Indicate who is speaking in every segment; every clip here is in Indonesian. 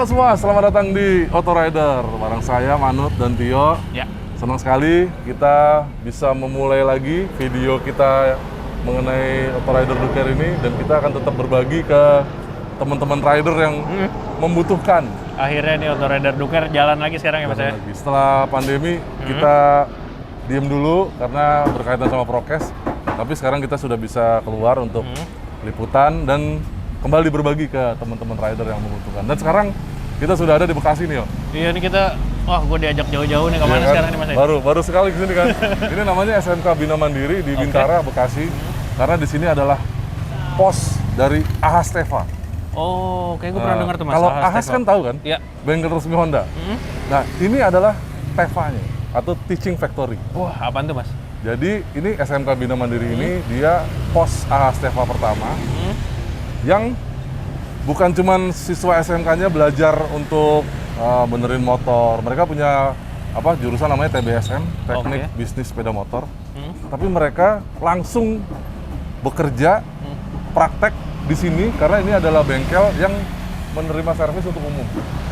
Speaker 1: Halo semua, selamat datang di Auto Rider. Bareng saya, Manut dan Tio.
Speaker 2: Ya.
Speaker 1: Senang sekali kita bisa memulai lagi video kita mengenai Auto Rider Duker ini. Dan kita akan tetap berbagi ke teman-teman rider yang membutuhkan.
Speaker 2: Akhirnya nih Auto Rider Duker jalan lagi sekarang ya Mas ya?
Speaker 1: Lagi. Setelah pandemi, kita diem dulu karena berkaitan sama prokes. Tapi sekarang kita sudah bisa keluar untuk liputan dan kembali berbagi ke teman-teman rider yang membutuhkan. Dan sekarang kita sudah ada di Bekasi nih, yo.
Speaker 2: Iya nih kita, wah gue diajak jauh-jauh nih kemana sekarang nih Mas ya?
Speaker 1: Baru sekali kesini kan. Ini namanya SMK Bina Mandiri di Bintara, Bekasi. Karena di sini adalah pos dari Ahas Teva.
Speaker 2: Oh, kayak gue pernah dengar tuh Mas.
Speaker 1: Kalau Ahas
Speaker 2: Teva.
Speaker 1: kan tahu kan?
Speaker 2: Iya.
Speaker 1: Bengkel resmi Honda. Nah, ini adalah Teva-nya atau Teaching Factory.
Speaker 2: Wah, apaan tuh Mas?
Speaker 1: Jadi ini SMK Bina Mandiri ini dia pos Ahas Teva pertama yang bukan cuman siswa SMK-nya belajar untuk benerin motor. Mereka punya jurusan namanya TBSM, Teknik Bisnis Sepeda Motor. Tapi mereka langsung bekerja praktek di sini karena ini adalah bengkel yang menerima servis untuk umum.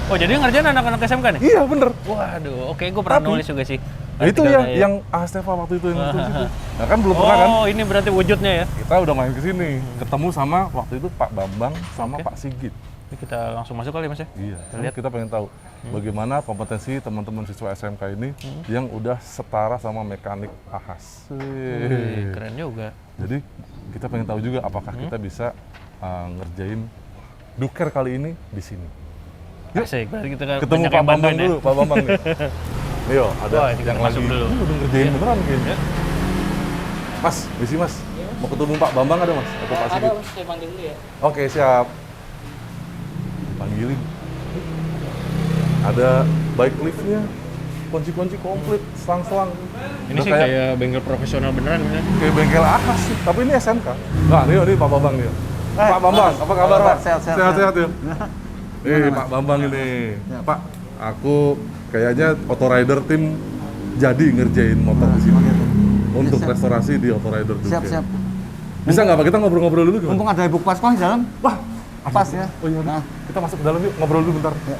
Speaker 2: Oh, jadi ngerjain anak-anak SMK nih?
Speaker 1: Iya, bener.
Speaker 2: Waduh, oke gue pernah nulis juga sih.
Speaker 1: Nah, itu yang Ahas Teva waktu itu yang nulis itu. Nah, kan belum pernah kan?
Speaker 2: Oh, ini berarti wujudnya ya?
Speaker 1: Kita udah main ke sini, ketemu sama waktu itu Pak Bambang sama Pak Sigit.
Speaker 2: Ini kita langsung masuk kali Mas ya?
Speaker 1: Iya, kita pengen tahu bagaimana kompetensi teman-teman siswa SMK ini yang udah setara sama mekanik Ahas.
Speaker 2: Wih, keren juga.
Speaker 1: Jadi kita pengen tahu juga apakah kita bisa ngerjain Duker kali ini di sini.
Speaker 2: Yuk, asik, berarti kita
Speaker 1: ketemu
Speaker 2: banyak
Speaker 1: Pak
Speaker 2: yang
Speaker 1: Bambang
Speaker 2: bantuin
Speaker 1: dulu,
Speaker 2: ya?
Speaker 1: Pak Bambang nih. Ayo, ada
Speaker 2: Wah, ini kita
Speaker 1: yang
Speaker 2: masuk
Speaker 1: lagi
Speaker 2: dulu.
Speaker 1: udah ngerjain beneran kayaknya. Mas, misi Mas. Mau ketemu Pak Bambang ada Mas? Atau Pak Sigit?
Speaker 3: Ada Mas, saya panggil dulu ya.
Speaker 1: Oke, siap. Panggilin. Ada bike liftnya, kunci-kunci komplit, selang-selang.
Speaker 2: Ini sih kayak bengkel profesional beneran ya?
Speaker 1: Kayak bengkel Ahas sih, tapi ini SMK. Nah, ini Pak Bambang nih. Pak Bambang, apa kabar Pak? Sehat-sehat ya. Nih Pak Bambang ini. Ya. Pak, aku kayaknya Auto Rider tim jadi ngerjain motor di sini. Untuk restorasi di Auto Rider Duker.
Speaker 3: Siap.
Speaker 1: Bisa nggak Pak kita ngobrol-ngobrol dulu gimana?
Speaker 3: Mumpung ada ibu pas kok di dalam.
Speaker 1: Wah,
Speaker 3: Pas ya.
Speaker 1: Oh iya,
Speaker 3: Nah.
Speaker 1: kita masuk ke dalam yuk, ngobrol dulu bentar.
Speaker 3: Ya.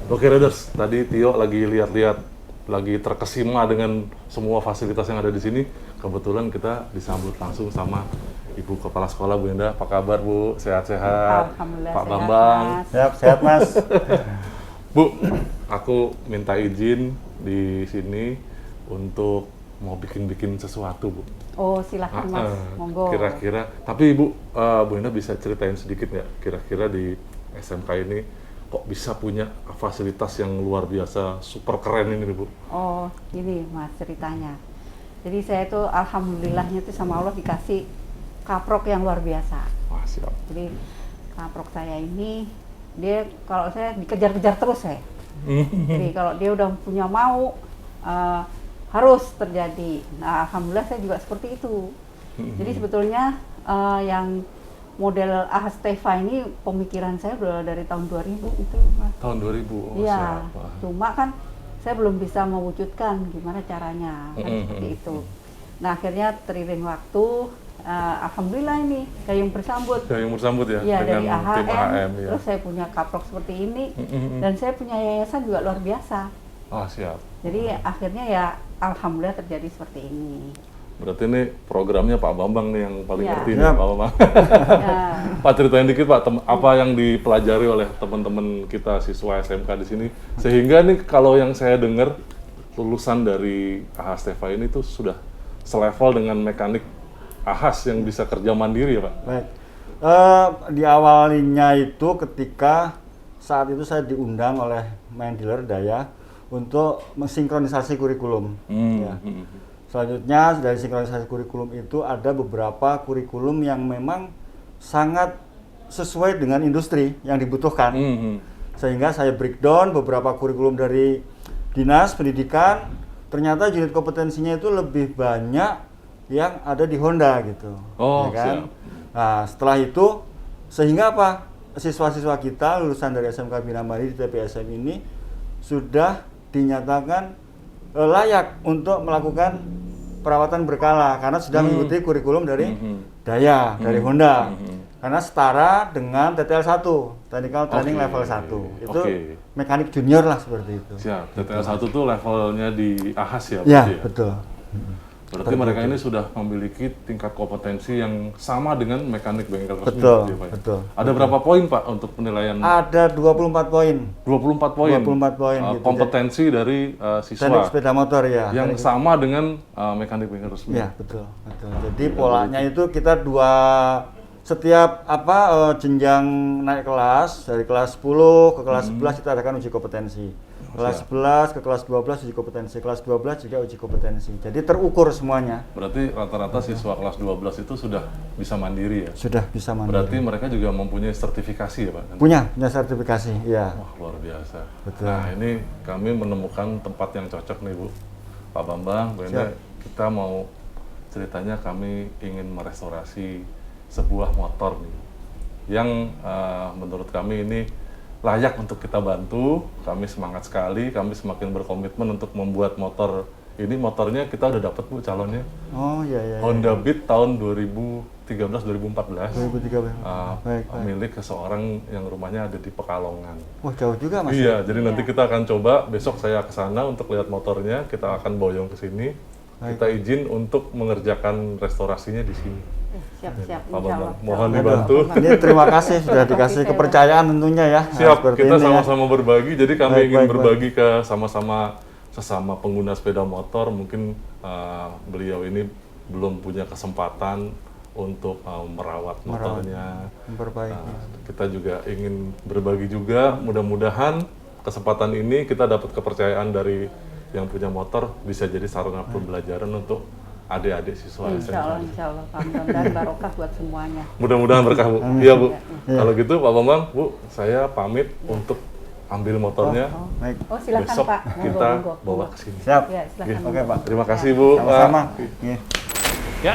Speaker 1: Oke Riders, tadi Tio lagi lihat-lihat, lagi terkesima dengan semua fasilitas yang ada di sini. Kebetulan kita disambut langsung sama Ibu Kepala Sekolah Bu Enda. Apa kabar Bu? Sehat-sehat?
Speaker 4: Alhamdulillah
Speaker 1: Pak
Speaker 4: sehat,
Speaker 1: Bambang.
Speaker 4: Mas.
Speaker 3: Sehat Mas.
Speaker 1: Bu, aku minta izin di sini untuk mau bikin sesuatu Bu.
Speaker 4: Oh silahkan Mas, monggo.
Speaker 1: Kira-kira, tapi Bu Enda bisa ceritain sedikit nggak kira-kira di SMK ini kok bisa punya fasilitas yang luar biasa, super keren ini Bu?
Speaker 4: Oh ini Mas ceritanya. Jadi saya tuh alhamdulillahnya tuh sama Allah dikasih kaprok yang luar biasa.
Speaker 1: Wah siap.
Speaker 4: Jadi kaprok saya ini, dia kalau saya dikejar-kejar terus saya. Jadi kalau dia udah punya mau, harus terjadi. Nah alhamdulillah saya juga seperti itu. Jadi sebetulnya yang model Ahas Teva ini pemikiran saya udah dari tahun 2000 itu Mas.
Speaker 1: Tahun 2000, oh
Speaker 4: Iya,
Speaker 1: siap. Wah.
Speaker 4: cuma kan saya belum bisa mewujudkan gimana caranya, kan seperti itu. Nah akhirnya teriring waktu, alhamdulillah ini gayung bersambut.
Speaker 1: Gayung bersambut ya,
Speaker 4: Iya
Speaker 1: dengan
Speaker 4: dari
Speaker 1: tim
Speaker 4: AHM,
Speaker 1: AHM ya.
Speaker 4: terus saya punya kaprok seperti ini, dan saya punya yayasan juga luar biasa.
Speaker 1: Ah siap.
Speaker 4: Jadi akhirnya ya alhamdulillah terjadi seperti ini.
Speaker 1: Berarti ini programnya Pak Bambang nih yang paling
Speaker 4: Iya.
Speaker 1: ngerti nih Pak Bambang.
Speaker 4: Ya,
Speaker 1: Pak ceritain dikit Pak, apa yang dipelajari oleh teman-teman kita siswa SMK di sini sehingga nih kalau yang saya dengar lulusan dari Ahas Teva ini tuh sudah selevel dengan mekanik Ahas yang bisa kerja mandiri ya Pak?
Speaker 3: Baik. Di awalnya itu ketika saat itu saya diundang oleh main dealer Daya untuk mensinkronisasi kurikulum. Ya. Selanjutnya dari sinkronisasi kurikulum itu ada beberapa kurikulum yang memang sangat sesuai dengan industri yang dibutuhkan. Sehingga saya breakdown beberapa kurikulum dari Dinas Pendidikan, ternyata unit kompetensinya itu lebih banyak yang ada di Honda gitu.
Speaker 1: Oh,
Speaker 3: ya kan?
Speaker 1: siap.
Speaker 3: Nah, setelah itu sehingga apa? Siswa-siswa kita lulusan dari SMK Bina Mandiri di TPSM ini sudah dinyatakan layak untuk melakukan perawatan berkala karena sudah mengikuti kurikulum dari Daya, dari Honda. karena setara dengan TTL 1, Technical Training
Speaker 1: Oke.
Speaker 3: Level 1. Itu
Speaker 1: Oke.
Speaker 3: mekanik junior lah seperti itu.
Speaker 1: Siap. TTL 1 tuh levelnya di AHAS ya?
Speaker 3: Ya,
Speaker 1: berarti
Speaker 3: betul.
Speaker 1: Berarti mereka ini sudah memiliki tingkat kompetensi yang sama dengan mekanik bengkel resmi.
Speaker 3: Betul,
Speaker 1: gitu ya, Pak ya?
Speaker 3: betul.
Speaker 1: Ada berapa poin Pak untuk penilaian?
Speaker 3: Ada 24 poin.
Speaker 1: 24 poin.
Speaker 3: 24 poin gitu.
Speaker 1: Kompetensi dari
Speaker 3: Teknik
Speaker 1: siswa
Speaker 3: sepeda motor ya.
Speaker 1: yang
Speaker 3: Teknik-
Speaker 1: sama dengan mekanik bengkel resmi.
Speaker 3: Ya, betul, betul. Jadi polanya itu kita setiap jenjang naik kelas dari kelas 10 ke kelas 11 kita adakan uji kompetensi. Kelas 11 ke kelas 12 uji kompetensi, kelas 12 juga uji kompetensi. Jadi terukur semuanya.
Speaker 1: Berarti rata-rata siswa kelas 12 itu sudah bisa mandiri ya?
Speaker 3: Sudah bisa mandiri.
Speaker 1: Berarti mereka juga mempunyai sertifikasi ya Pak?
Speaker 3: punya sertifikasi, ya.
Speaker 1: Wah, luar biasa.
Speaker 3: Betul.
Speaker 1: Nah, ini kami menemukan tempat yang cocok nih Bu. Pak Bambang, Bu Enda, kita mau ceritanya kami ingin merestorasi sebuah motor nih. Yang menurut kami ini layak untuk kita bantu. Kami semangat sekali, kami semakin berkomitmen untuk membuat motor ini. Motornya kita udah dapat Bu calonnya.
Speaker 3: Oh, iya.
Speaker 1: Honda Beat tahun 2013-2014.
Speaker 3: 2013. Baik.
Speaker 1: Milik seseorang yang rumahnya ada di Pekalongan.
Speaker 3: Wah, jauh juga Mas.
Speaker 1: Iya, jadi nanti kita akan coba besok saya ke sana untuk lihat motornya, kita akan boyong ke sini. Kita izin untuk mengerjakan restorasinya di sini.
Speaker 4: Siap-siap,
Speaker 1: Pak
Speaker 4: insya
Speaker 1: Bambang,
Speaker 4: Allah.
Speaker 1: mohon
Speaker 3: Aduh,
Speaker 1: dibantu.
Speaker 3: Ini terima kasih sudah dikasih kepercayaan tentunya ya. Nah,
Speaker 1: Siap,
Speaker 3: seperti
Speaker 1: kita
Speaker 3: ini ya.
Speaker 1: sama-sama berbagi. Jadi kami
Speaker 3: Baik,
Speaker 1: ingin
Speaker 3: baik,
Speaker 1: berbagi ke sama-sama sesama pengguna sepeda motor. Mungkin beliau ini belum punya kesempatan untuk merawat motornya.
Speaker 3: Memperbaiki.
Speaker 1: Kita juga ingin berbagi juga. Mudah-mudahan kesempatan ini kita dapat kepercayaan dari yang punya motor, bisa jadi sarana pembelajaran untuk adik-adik siswa
Speaker 4: Insya Allah,
Speaker 1: SMK.
Speaker 4: insya Allah. Mudah-mudahan barokah buat semuanya.
Speaker 1: Mudah-mudahan berkah Bu. Iya Bu. Kalau gitu Pak Bambang, Bu, saya pamit untuk ambil motornya.
Speaker 3: Baik.
Speaker 4: Oh, silakan
Speaker 1: Besok
Speaker 4: Pak.
Speaker 1: kita
Speaker 4: Monggo,
Speaker 1: bawa
Speaker 4: monggo.
Speaker 1: ke sini.
Speaker 3: Siap.
Speaker 4: Ya, silakan.
Speaker 3: Oke, Pak.
Speaker 1: Terima kasih Bu.
Speaker 3: Sama-sama.
Speaker 1: Pak.
Speaker 3: Iya.
Speaker 2: Ya.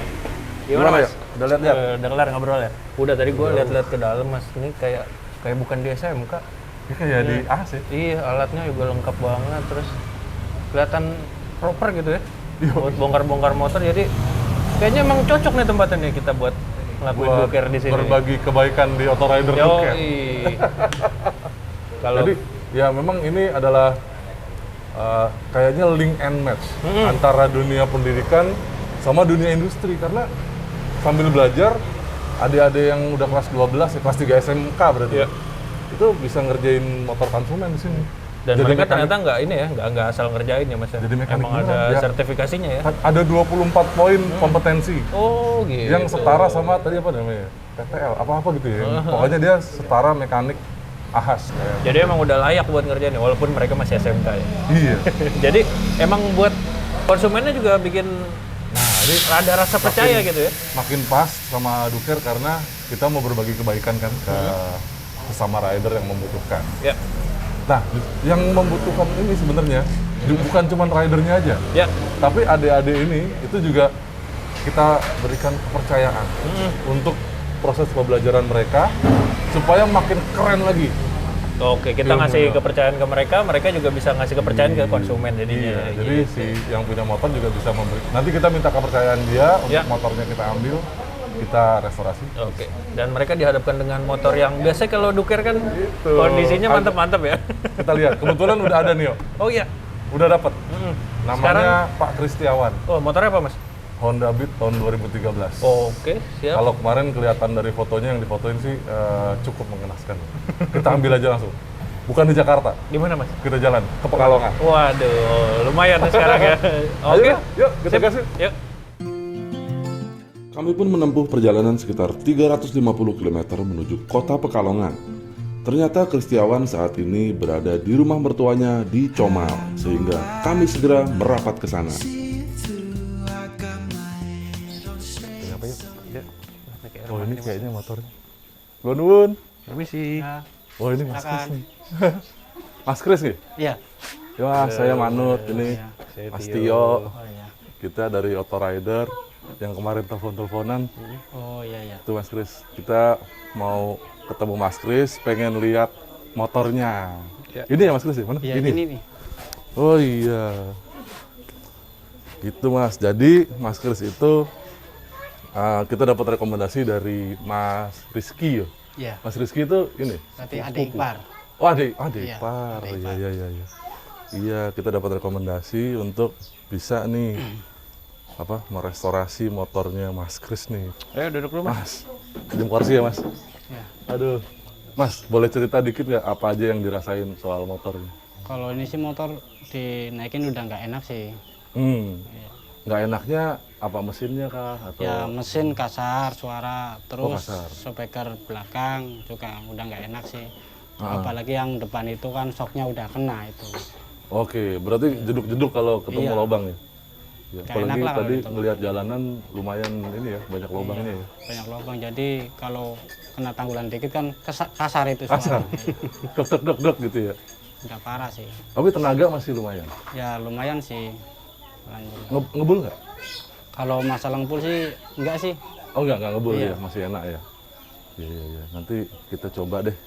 Speaker 1: Gimana ya? Udah lihat-lihat?
Speaker 2: Udah kelar ngobrol ya? Udah tadi gue lihat-lihat ke dalam Mas. Ini kayak bukan di SMK.
Speaker 1: Ini kayak di AS ya?
Speaker 2: Iya, alatnya juga lengkap banget, terus kelihatan proper gitu ya. Buat bongkar-bongkar motor, jadi kayaknya emang cocok nih tempatnya nih kita buat ngelakuin
Speaker 1: Buat
Speaker 2: boker di sini.
Speaker 1: berbagi kebaikan di Autorider Toolkit.
Speaker 2: Kalau
Speaker 1: Jadi ya memang ini adalah kayaknya link and match antara dunia pendidikan sama dunia industri, karena sambil belajar adik-adik yang udah kelas 12 ya, kelas 3 SMK berarti
Speaker 2: Iya.
Speaker 1: itu bisa ngerjain motor konsumen di sini.
Speaker 2: dan
Speaker 1: Jadi
Speaker 2: mereka
Speaker 1: mekanik-
Speaker 2: ternyata nggak ini ya, nggak asal ngerjain ya Mas ya.
Speaker 1: Jadi mekanik
Speaker 2: Emang ada
Speaker 1: beneran, ya.
Speaker 2: sertifikasinya ya.
Speaker 1: ada 24 poin kompetensi
Speaker 2: Oh gitu.
Speaker 1: yang setara sama tadi apa namanya? TTL apa gitu ya. Pokoknya dia setara mekanik AHAS kayak.
Speaker 2: Jadi emang udah layak buat ngerjain ya, walaupun mereka masih SMK ya.
Speaker 1: Iya.
Speaker 2: Jadi emang buat konsumennya juga bikin
Speaker 1: Jadi
Speaker 2: ada rasa percaya gitu ya.
Speaker 1: makin pas sama Duker karena kita mau berbagi kebaikan kan ke sesama rider yang membutuhkan.
Speaker 2: Ya.
Speaker 1: Nah, yang membutuhkan ini sebenarnya bukan cuma ridernya aja,
Speaker 2: Ya.
Speaker 1: tapi adik-adik ini itu juga kita berikan kepercayaan untuk proses pembelajaran mereka supaya makin keren lagi.
Speaker 2: Oke, kita ngasih kepercayaan ke mereka, mereka juga bisa ngasih kepercayaan ke konsumen jadinya.
Speaker 1: Iya, jadi si yang punya motor juga bisa memberi. Nanti kita minta kepercayaan dia untuk
Speaker 2: Ya.
Speaker 1: motornya kita ambil, kita restorasi.
Speaker 2: Oke, dan mereka dihadapkan dengan motor yang biasanya kalau Duker kan kondisinya mantap-mantap ya.
Speaker 1: Kita lihat, kebetulan udah ada nih,
Speaker 2: Oh iya.
Speaker 1: udah dapat.
Speaker 2: Mm-mm.
Speaker 1: Namanya Pak Kristiawan,
Speaker 2: Oh, motornya apa Mas?
Speaker 1: Honda Beat tahun 2013.
Speaker 2: Oke, siap.
Speaker 1: Kalau kemarin kelihatan dari fotonya yang difotoin sih cukup mengenaskan. Kita ambil aja langsung. Bukan di Jakarta,
Speaker 2: Di mana Mas?
Speaker 1: kita jalan ke Pekalongan.
Speaker 2: Waduh, lumayan nih sekarang ya. Oke,
Speaker 1: Ayo, yuk kita
Speaker 2: Sip.
Speaker 1: kasih.
Speaker 2: Yuk.
Speaker 5: Kami pun menempuh perjalanan sekitar 350 km menuju kota Pekalongan. Ternyata Kristiawan saat ini berada di rumah mertuanya di Comal, sehingga kami segera merapat ke sana.
Speaker 1: Oh ini kayaknya motornya. Nuwun.
Speaker 2: Permisi.
Speaker 1: Oh ini Mas Kris nih. Mas Kris nih?
Speaker 2: Iya.
Speaker 1: Ya saya Manut, ini
Speaker 2: Saya
Speaker 1: Mas
Speaker 2: Tio.
Speaker 1: Tio.
Speaker 2: Oh iya.
Speaker 1: Kita dari Autorider yang kemarin telepon-teleponan.
Speaker 2: Oh iya.
Speaker 1: Itu Mas Kris. Kita mau ketemu Mas Kris, pengen lihat motornya.
Speaker 2: Ya.
Speaker 1: Ini ya Mas Kris ya? Mana?
Speaker 2: Iya, ini nih.
Speaker 1: Oh iya. Gitu Mas. Jadi Mas Kris itu kita dapat rekomendasi dari Mas Rizky ya.
Speaker 6: Iya.
Speaker 1: Mas Rizky itu ini.
Speaker 6: Berarti adik ipar.
Speaker 1: Oh, adik
Speaker 6: Iya,
Speaker 1: ipar.
Speaker 6: adik
Speaker 1: Iya,
Speaker 6: ipar.
Speaker 1: iya. Iya, kita dapat rekomendasi untuk bisa nih merestorasi motornya Mas Kris nih.
Speaker 2: Ayo duduk dulu
Speaker 1: Mas,
Speaker 2: Mas.
Speaker 1: pinjam kursi ya Mas.
Speaker 6: Ya.
Speaker 1: Aduh, Mas boleh cerita dikit nggak apa aja yang dirasain soal motornya?
Speaker 6: Kalau ini sih motor dinaikin udah nggak enak sih.
Speaker 1: Nggak enaknya apa mesinnya kah? Atau
Speaker 6: Ya mesin kasar, suara, terus
Speaker 1: kasar.
Speaker 6: speaker belakang juga udah nggak enak sih. Apalagi yang depan itu kan shocknya udah kena itu.
Speaker 1: Oke, berarti jeduk-jeduk kalau ketemu
Speaker 6: Iya.
Speaker 1: lobang ya? Ya,
Speaker 6: Nggak
Speaker 1: apalagi
Speaker 6: enak lah kalau
Speaker 1: tadi
Speaker 6: ketemu.
Speaker 1: ngelihat jalanan lumayan ini ya, banyak lobangnya ya.
Speaker 6: Banyak lubang, jadi kalau kena tanggulan dikit kan kasar itu
Speaker 1: Kasar,
Speaker 6: suara.
Speaker 1: dok gitu ya.
Speaker 6: Udah parah sih.
Speaker 1: Tapi tenaga masih lumayan.
Speaker 6: Ya lumayan sih. Alhamdulillah.
Speaker 1: Ngebul nggak?
Speaker 6: Kalau masalah ngepul sih enggak sih.
Speaker 1: Oh nggak ngebul
Speaker 6: Iya.
Speaker 1: ya, masih enak ya. Iya. Nanti kita coba deh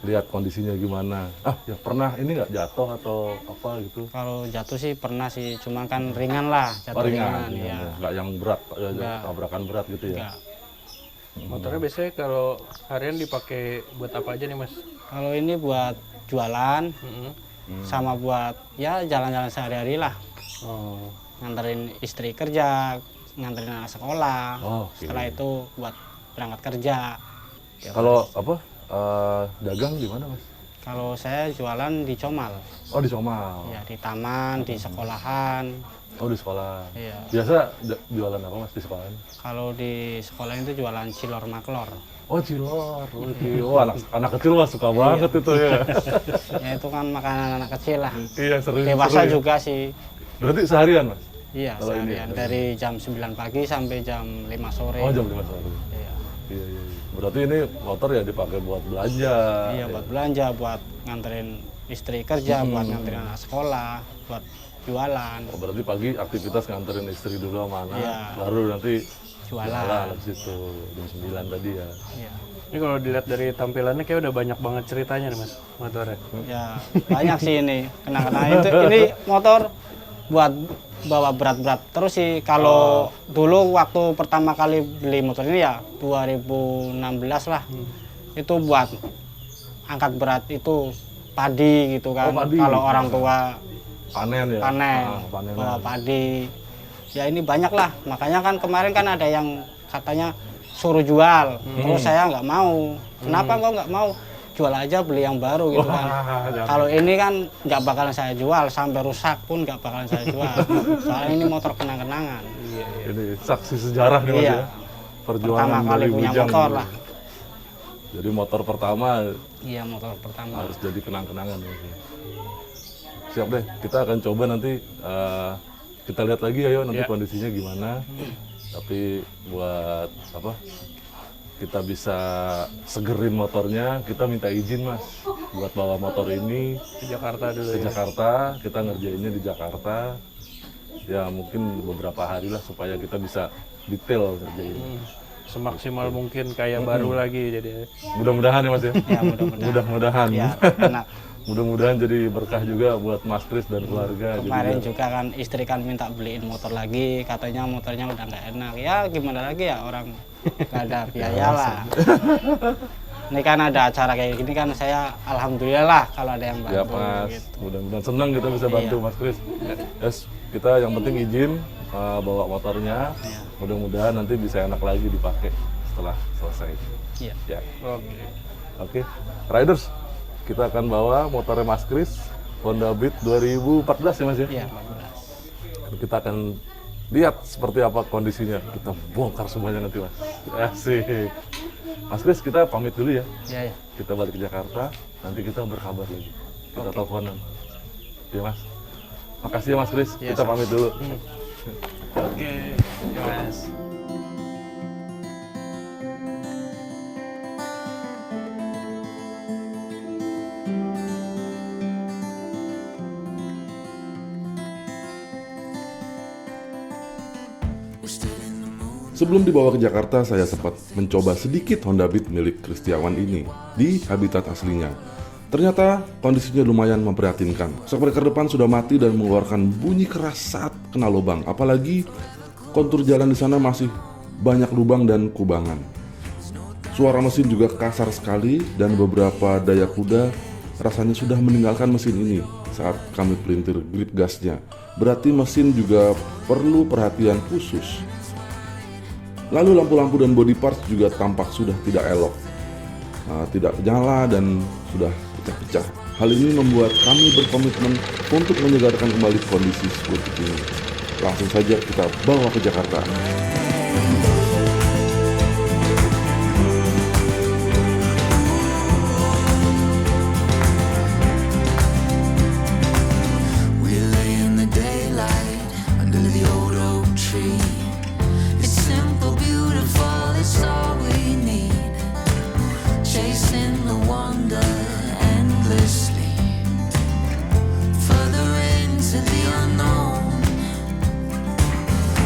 Speaker 1: lihat kondisinya gimana. Ya pernah ini nggak jatuh atau apa gitu?
Speaker 6: Kalau jatuh sih pernah sih, cuma kan ringan lah, jatuh ringan, ya.
Speaker 1: Nggak yang berat,
Speaker 6: Nggak.
Speaker 1: tabrakan berat gitu ya.
Speaker 6: Enggak.
Speaker 2: Motornya biasanya kalau harian dipakai buat apa aja nih Mas?
Speaker 6: Kalau ini buat jualan
Speaker 2: Mm-mm.
Speaker 6: sama buat ya jalan-jalan sehari-hari lah.
Speaker 2: Oh.
Speaker 6: Nganterin istri kerja, nganterin anak sekolah.
Speaker 1: Oh, oke.
Speaker 6: Setelah itu buat berangkat kerja.
Speaker 1: Kalau dagang di mana Mas?
Speaker 6: Kalau saya jualan di Comal,
Speaker 1: Oh di Somal.
Speaker 6: ya di taman, di sekolahan.
Speaker 1: Oh di sekolah.
Speaker 6: Iya.
Speaker 1: Biasa jualan apa Mas di sekolah?
Speaker 6: Kalau di sekolah itu jualan cilor maklor.
Speaker 1: Oh cilor. Oh anak kecil Mas suka banget itu ya.
Speaker 6: Ya itu kan makanan anak kecil lah.
Speaker 1: Iya seru.
Speaker 6: Dewasa
Speaker 1: seru ya.
Speaker 6: juga sih.
Speaker 1: Berarti seharian Mas?
Speaker 6: Iya,
Speaker 1: Kalau ini
Speaker 6: seharian
Speaker 1: ya?
Speaker 6: dari jam 9 pagi sampai jam 5 sore.
Speaker 1: Oh jam 5 sore.
Speaker 6: Iya.
Speaker 1: Iya. Berarti ini motor ya dipakai buat belanja.
Speaker 6: Iya, buat belanja, buat nganterin istri kerja, buat nganterin anak sekolah, buat jualan.
Speaker 1: Oh, berarti pagi aktivitas nganterin istri dulu sama anak,
Speaker 6: Iya.
Speaker 1: baru nanti
Speaker 6: Jualan.
Speaker 1: habis itu jam 9 tadi ya.
Speaker 6: Iya.
Speaker 2: Ini kalau dilihat dari tampilannya kayak udah banyak banget ceritanya nih Mas motornya.
Speaker 6: Ya, banyak sih ini. Kenang-kenangan itu ini motor buat bawa berat-berat terus sih. Kalau dulu waktu pertama kali beli motor ini ya 2016 lah. Itu buat angkat berat itu padi gitu kan.
Speaker 1: Oh, padi.
Speaker 6: Kalau orang tua
Speaker 1: Panen ya?
Speaker 6: panen,
Speaker 1: Panenan.
Speaker 6: bawa padi. Ya ini banyak lah. Makanya kan kemarin kan ada yang katanya suruh jual. Terus saya nggak mau. Kenapa kok nggak mau? Jual aja, beli yang baru gitu kan. Kalau ini kan nggak bakalan saya jual, sampai rusak pun nggak bakalan saya jual. Soalnya ini motor kenang-kenangan.
Speaker 1: Ini saksi sejarah nih Mas
Speaker 6: Iya.
Speaker 1: ya? Perjuangan
Speaker 6: Pertama kali
Speaker 1: dari
Speaker 6: punya
Speaker 1: bujang.
Speaker 6: motor lah.
Speaker 1: Jadi motor pertama
Speaker 6: Iya, motor pertama.
Speaker 1: harus jadi kenang-kenangan. Mas ya. Siap deh, kita akan coba nanti kita lihat lagi ayo nanti
Speaker 2: Ya.
Speaker 1: kondisinya gimana. Tapi buat apa? Kita bisa segerin motornya, kita minta izin Mas buat bawa motor ini
Speaker 2: Di Jakarta dulu
Speaker 1: ke
Speaker 2: ya.
Speaker 1: Jakarta, kita ngerjainnya di Jakarta. Ya mungkin beberapa hari lah supaya kita bisa detail ngerjain.
Speaker 2: Semaksimal mungkin kayak baru lagi jadi.
Speaker 1: Mudah-mudahan ya Mas ya.
Speaker 6: Ya, mudah-mudahan.
Speaker 1: Mudah-mudahan.
Speaker 6: Ya, enak.
Speaker 1: Mudah-mudahan jadi berkah juga buat Mas Kris dan keluarga.
Speaker 6: Kemarin
Speaker 1: Jadi,
Speaker 6: juga kan istri kan minta beliin motor lagi, katanya motornya udah nggak enak. Ya gimana lagi ya, orang nggak ada biaya lah. Ini kan ada acara kayak gini kan, saya alhamdulillah lah kalau ada yang
Speaker 1: ya
Speaker 6: bantu.
Speaker 1: Mas,
Speaker 6: Gitu.
Speaker 1: mudah-mudahan senang kita bisa bantu
Speaker 6: Iya.
Speaker 1: Mas Kris. Yes, kita yang penting izin bawa motornya.
Speaker 6: Iya.
Speaker 1: Mudah-mudahan nanti bisa enak lagi dipakai setelah selesai.
Speaker 6: Iya.
Speaker 1: Ya,
Speaker 2: Oke.
Speaker 1: oke. Riders, kita akan bawa motornya Mas Kris, Honda Beat 2014 ya Mas ya.
Speaker 6: Iya, 14.
Speaker 1: Kita akan lihat seperti apa kondisinya. Kita bongkar semuanya nanti Mas. Asik. Mas Kris, kita pamit dulu ya.
Speaker 6: Iya, iya.
Speaker 1: Kita balik ke Jakarta, nanti kita berkabar lagi. Kita teleponan. Ya Mas. Makasih ya Mas Kris,
Speaker 6: Iya,
Speaker 1: kita pamit dulu.
Speaker 2: Oke. Ya, Mas.
Speaker 5: Sebelum dibawa ke Jakarta, saya sempat mencoba sedikit Honda Beat milik Kristiawan ini di habitat aslinya. Ternyata kondisinya lumayan memprihatinkan. Shockbreaker depan sudah mati dan mengeluarkan bunyi keras saat kena lubang. Apalagi kontur jalan di sana masih banyak lubang dan kubangan. Suara mesin juga kasar sekali dan beberapa daya kuda rasanya sudah meninggalkan mesin ini saat kami pelintir grip gasnya. Berarti mesin juga perlu perhatian khusus. Lalu lampu-lampu dan body parts juga tampak sudah tidak elok, tidak nyala dan sudah pecah-pecah. Hal ini membuat kami berkomitmen untuk menyegarkan kembali kondisi seperti ini. Langsung saja kita bawa ke Jakarta.
Speaker 7: We lay in the daylight under the old oak tree. It's simple, beautiful, it's all we need. Chasing the wonder endlessly, further into the unknown.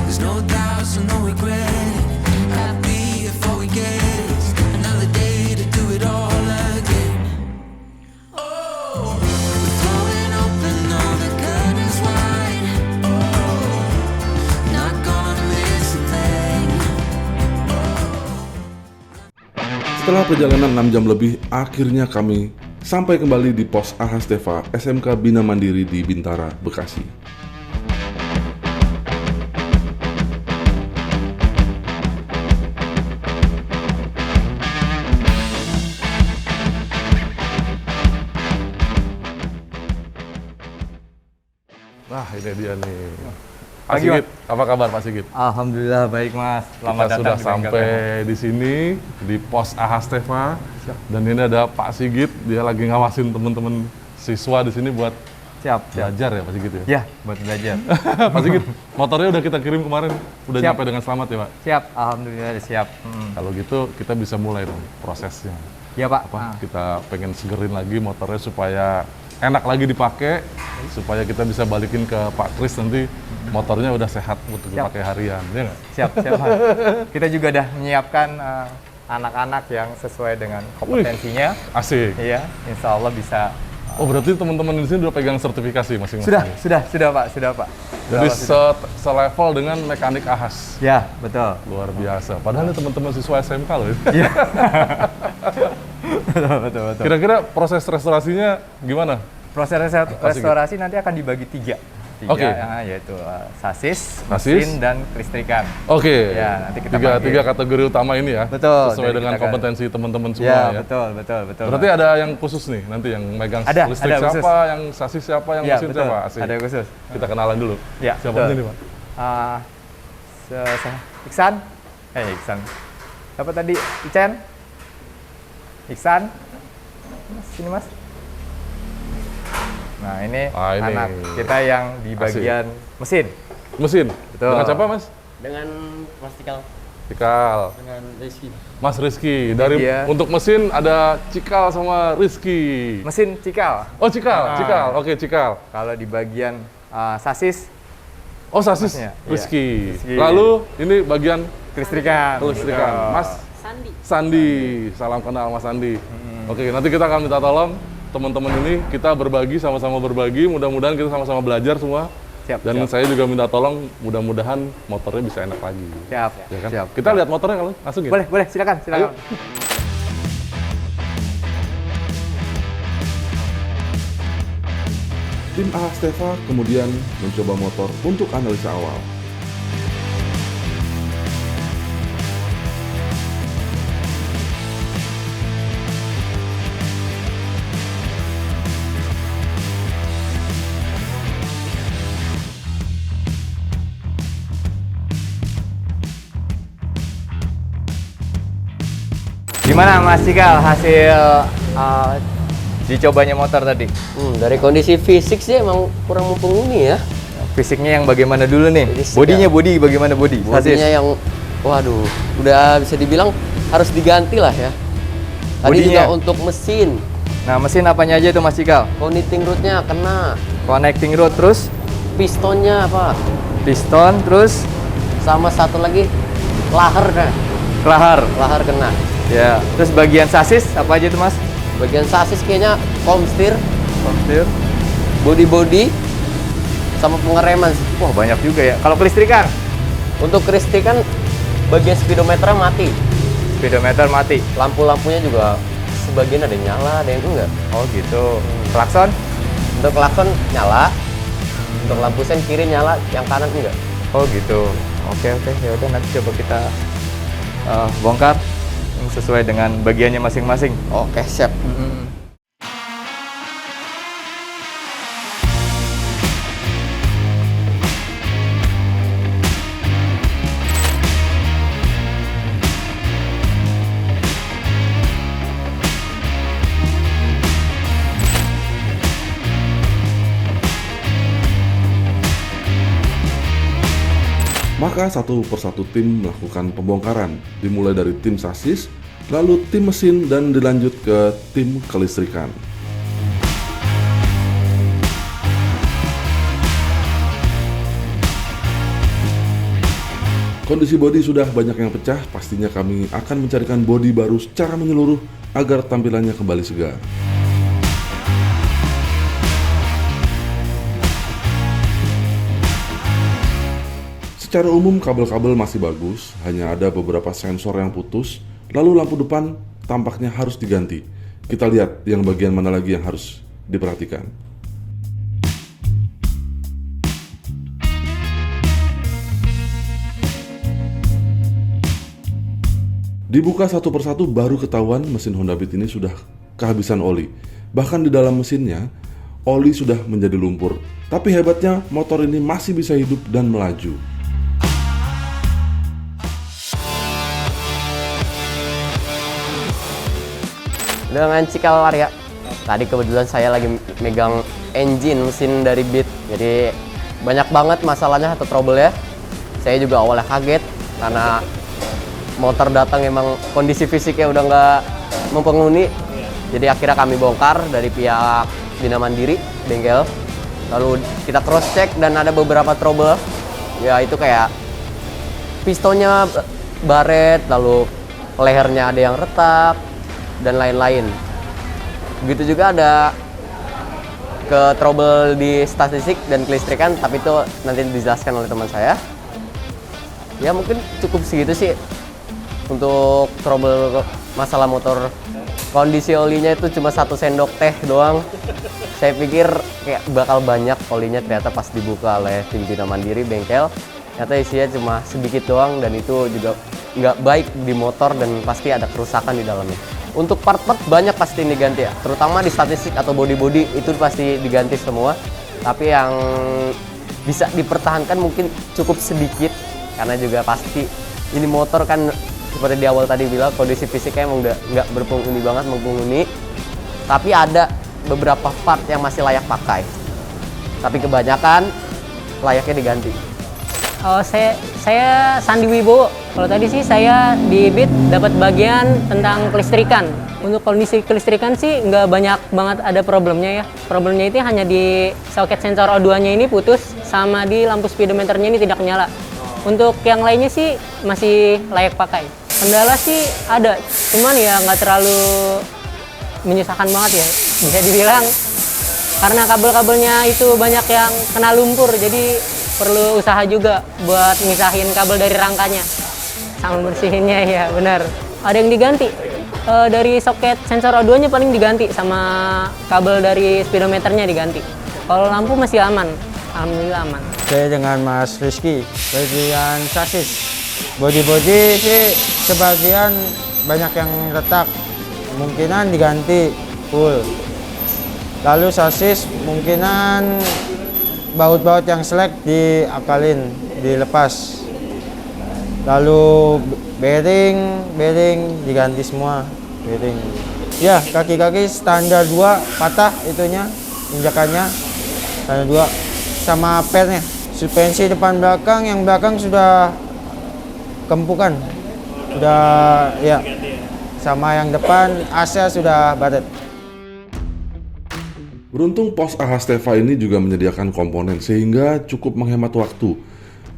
Speaker 7: There's no doubt, so no regret. Happy before we get it. Another day to do it all again. Oh, we're throwing open all the curtains wide. Oh, not gonna miss a thing.
Speaker 5: Setelah perjalanan 6 jam lebih, akhirnya kami sampai kembali di pos Ahasteva SMK Bina Mandiri di Bintara, Bekasi.
Speaker 1: Nah, ini dia nih. Pak
Speaker 2: Pagi,
Speaker 1: Sigit, apa kabar Pak Sigit?
Speaker 2: Alhamdulillah baik Mas. Selamat
Speaker 1: Kita
Speaker 2: datang
Speaker 1: sudah
Speaker 2: di
Speaker 1: sampai
Speaker 2: Bengkel.
Speaker 1: di sini di pos Ahasteva dan ini ada Pak Sigit, dia lagi ngawasin teman-teman siswa di sini buat
Speaker 2: Siap.
Speaker 1: belajar ya Pak Sigit ya.
Speaker 2: Ya, buat belajar.
Speaker 1: Pak Sigit, motornya udah kita kirim kemarin, udah
Speaker 2: Siap.
Speaker 1: nyampe dengan selamat ya Pak.
Speaker 2: Siap, alhamdulillah udah siap.
Speaker 1: Kalau gitu kita bisa mulai dong prosesnya.
Speaker 2: Ya Pak.
Speaker 1: Kita pengen segerin lagi motornya supaya enak lagi dipakai, supaya kita bisa balikin ke Pak Kris nanti motornya udah sehat untuk
Speaker 2: Siap.
Speaker 1: dipakai harian, ya nggak?
Speaker 2: Siap, siap Mas. Kita juga udah menyiapkan anak-anak yang sesuai dengan kompetensinya.
Speaker 1: Asik.
Speaker 2: Iya, insya Allah bisa.
Speaker 1: Oh berarti teman-teman di sini udah pegang sertifikasi masing-masing.
Speaker 2: Sudah Pak, sudah Pak.
Speaker 1: Jadi
Speaker 2: Insya Allah sudah.
Speaker 1: selevel dengan mekanik ahas.
Speaker 2: Ya, betul.
Speaker 1: Luar biasa. Padahal ini teman-teman siswa SMK loh.
Speaker 2: Iya. betul.
Speaker 1: Kira-kira proses restorasinya gimana?
Speaker 2: Proses restorasi nanti akan dibagi tiga,
Speaker 1: Oke.
Speaker 2: yaitu sasis,
Speaker 1: Sasis.
Speaker 2: mesin, dan kelistrikan.
Speaker 1: Oke.
Speaker 2: Ya, nanti kita bagi.
Speaker 1: tiga kategori utama ini ya.
Speaker 2: Betul.
Speaker 1: Sesuai
Speaker 2: Jadi
Speaker 1: dengan
Speaker 2: kita akan-
Speaker 1: kompetensi teman-teman semua
Speaker 2: Ya,
Speaker 1: ya.
Speaker 2: betul.
Speaker 1: Berarti ada yang khusus nih nanti yang megang
Speaker 2: Ada,
Speaker 1: listrik
Speaker 2: ada khusus.
Speaker 1: siapa, yang sasis siapa, yang
Speaker 2: Ya,
Speaker 1: mesin
Speaker 2: betul.
Speaker 1: siapa. Asik.
Speaker 2: Ada yang khusus.
Speaker 1: Kita kenalan dulu.
Speaker 2: Ya,
Speaker 1: Siapa
Speaker 2: betul.
Speaker 1: aja nih Pak?
Speaker 2: Iksan. Iksan. Siapa tadi? Icen? Iksan? Mas, sini Mas. Nah ini,
Speaker 1: ini.
Speaker 2: anak kita yang di bagian mesin.
Speaker 1: Mesin.
Speaker 2: Betul.
Speaker 1: Dengan siapa Mas?
Speaker 8: Dengan Mas Tikal,
Speaker 1: Cikal.
Speaker 8: dengan Rizky.
Speaker 1: Mas Rizky. Dari
Speaker 2: dia.
Speaker 1: untuk mesin ada Cikal sama Rizky.
Speaker 2: Mesin cikal.
Speaker 1: Oh Cikal,
Speaker 2: Ah.
Speaker 1: Cikal. Oke Cikal.
Speaker 2: Kalau di bagian sasis,
Speaker 1: Oh sasis
Speaker 2: Masnya,
Speaker 1: Rizky.
Speaker 2: iya. Rizky.
Speaker 1: Lalu ini bagian
Speaker 2: kelistrikan.
Speaker 1: kelistrikan.
Speaker 2: Betul.
Speaker 1: Mas Sandi. Salam kenal Mas Sandi. Oke, nanti kita akan minta tolong teman-teman ini kita berbagi, sama-sama berbagi. Mudah-mudahan kita sama-sama belajar semua.
Speaker 2: Siap,
Speaker 1: Dan
Speaker 2: siap.
Speaker 1: saya juga minta tolong, mudah-mudahan motornya bisa enak lagi.
Speaker 2: Siap,
Speaker 1: Ya kan?
Speaker 2: siap.
Speaker 1: Kita lihat motornya kalau langsung ya.
Speaker 2: Boleh, silakan.
Speaker 1: Ayo.
Speaker 5: Tim Ahasteva kemudian mencoba motor untuk analisa awal.
Speaker 2: Gimana Mas Cikal hasil dicobanya motor tadi?
Speaker 8: Dari kondisi fisik sih emang kurang mumpuni ya.
Speaker 2: Fisiknya yang bagaimana dulu nih?
Speaker 8: Jadi
Speaker 2: Bodinya bagaimana bodi?
Speaker 8: Bodinya yang, waduh, udah bisa dibilang harus diganti lah ya. Tadi
Speaker 2: Bodinya?
Speaker 8: juga untuk mesin,
Speaker 2: Nah mesin apanya aja itu Mas Cikal?
Speaker 8: connecting rodnya kena,
Speaker 2: Connecting rod terus,
Speaker 8: pistonnya apa,
Speaker 2: piston terus,
Speaker 8: sama satu lagi lahar kan,
Speaker 2: kelahar.
Speaker 8: lahar kena.
Speaker 2: Ya. Terus bagian sasis apa aja itu Mas?
Speaker 8: Bagian sasis kayaknya komstir,
Speaker 2: Komstir.
Speaker 8: body sama pengereman.
Speaker 2: Wah banyak juga ya. Kalau kelistrikan?
Speaker 8: Untuk kelistrikan bagian speedometernya mati.
Speaker 9: Speedometer mati.
Speaker 8: Lampu-lampunya juga sebagian ada yang nyala, ada yang enggak.
Speaker 9: Oh gitu. Klakson?
Speaker 8: Untuk klakson nyala, untuk lampu sen kiri nyala, yang kanan enggak.
Speaker 9: Oh gitu. Oke. Ya udah nanti coba kita bongkar sesuai dengan bagiannya masing-masing.
Speaker 8: Oke, siap.
Speaker 5: Maka satu persatu tim melakukan pembongkaran, dimulai dari tim sasis, lalu tim mesin dan dilanjut ke tim kelistrikan. Kondisi bodi sudah banyak yang pecah, pastinya kami akan mencarikan bodi baru secara menyeluruh agar tampilannya kembali segar. Secara umum kabel-kabel masih bagus, hanya ada beberapa sensor yang putus, lalu lampu depan tampaknya harus diganti. Kita lihat yang bagian mana lagi yang harus diperhatikan. Dibuka satu persatu baru ketahuan mesin Honda Beat ini sudah kehabisan oli. Bahkan di dalam mesinnya, oli sudah menjadi lumpur. Tapi hebatnya motor ini masih bisa hidup dan melaju.
Speaker 8: Dengan cikal Arya. Tadi kebetulan saya lagi megang engine mesin dari Beat. Jadi banyak banget masalahnya atau trouble ya. Saya juga awalnya kaget karena motor datang emang kondisi fisiknya udah nggak mempenghuni. Jadi akhirnya kami bongkar dari pihak Bina Mandiri, bengkel. Lalu kita cross check dan ada beberapa trouble. Ya itu kayak pistonnya baret, lalu lehernya ada yang retak, dan lain-lain. Begitu juga ada ke trouble di statistik dan kelistrikan, tapi itu nanti dijelaskan oleh teman saya. Ya mungkin cukup segitu sih untuk trouble masalah motor. Kondisi olinya itu cuma 1 sendok teh doang. Saya pikir kayak bakal banyak olinya, ternyata pas dibuka oleh tim Bina Mandiri bengkel, ternyata isinya cuma sedikit doang, dan itu juga nggak baik di motor dan pasti ada kerusakan di dalamnya. Untuk part-part banyak pasti diganti ya, terutama di statistik atau body-body itu pasti diganti semua. Tapi yang bisa dipertahankan mungkin cukup sedikit, karena juga pasti ini motor kan seperti di awal tadi bilang kondisi fisiknya emang udah nggak berpenghuni banget, mempenghuni. Tapi ada beberapa part yang masih layak pakai, tapi kebanyakan layaknya diganti.
Speaker 6: Oh, saya Sandi Wibowo. Kalau tadi sih saya di Beat dapat bagian tentang kelistrikan. Untuk kondisi kelistrikan sih nggak banyak banget ada problemnya ya. Problemnya itu hanya di soket sensor O2-nya ini putus, sama di lampu speedometernya ini tidak nyala. Untuk yang lainnya sih masih layak pakai. Kendala sih ada, cuman ya nggak terlalu menyusahkan banget ya. Bisa dibilang karena kabel-kabelnya itu banyak yang kena lumpur, jadi perlu usaha juga buat misahin kabel dari rangkanya sama bersihinnya. Ya benar, ada yang diganti dari soket sensor O2 nya paling diganti, sama kabel dari speedometernya diganti. Kalau lampu masih aman, alhamdulillah aman.
Speaker 10: Saya dengan Mas Rizky, bagian sasis body sih sebagian banyak yang retak, kemungkinan diganti full. Lalu sasis mungkinan baut-baut yang selek diakalin, dilepas. Lalu bearing diganti semua, bearing. Ya, kaki-kaki standar 2 patah itunya, injakannya standar 2 sama pernya. Suspensi depan belakang, yang belakang sudah kempukan. Sudah ya. Sama yang depan AC sudah baret.
Speaker 5: Beruntung pos AH Steva ini juga menyediakan komponen sehingga cukup menghemat waktu.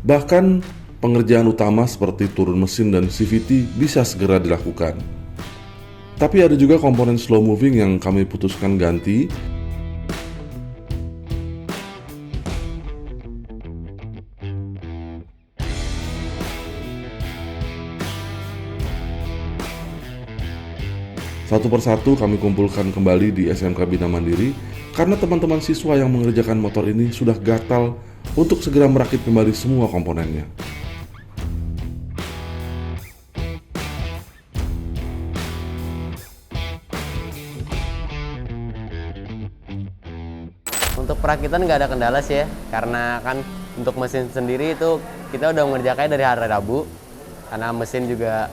Speaker 5: Bahkan pengerjaan utama seperti turun mesin dan CVT bisa segera dilakukan. Tapi ada juga komponen slow moving yang kami putuskan ganti. Satu persatu kami kumpulkan kembali di SMK Bina Mandiri karena teman-teman siswa yang mengerjakan motor ini sudah gatal untuk segera merakit kembali semua komponennya.
Speaker 8: Untuk perakitan nggak ada kendala sih ya, karena kan untuk mesin sendiri itu kita udah mengerjakannya dari hari Rabu, karena mesin juga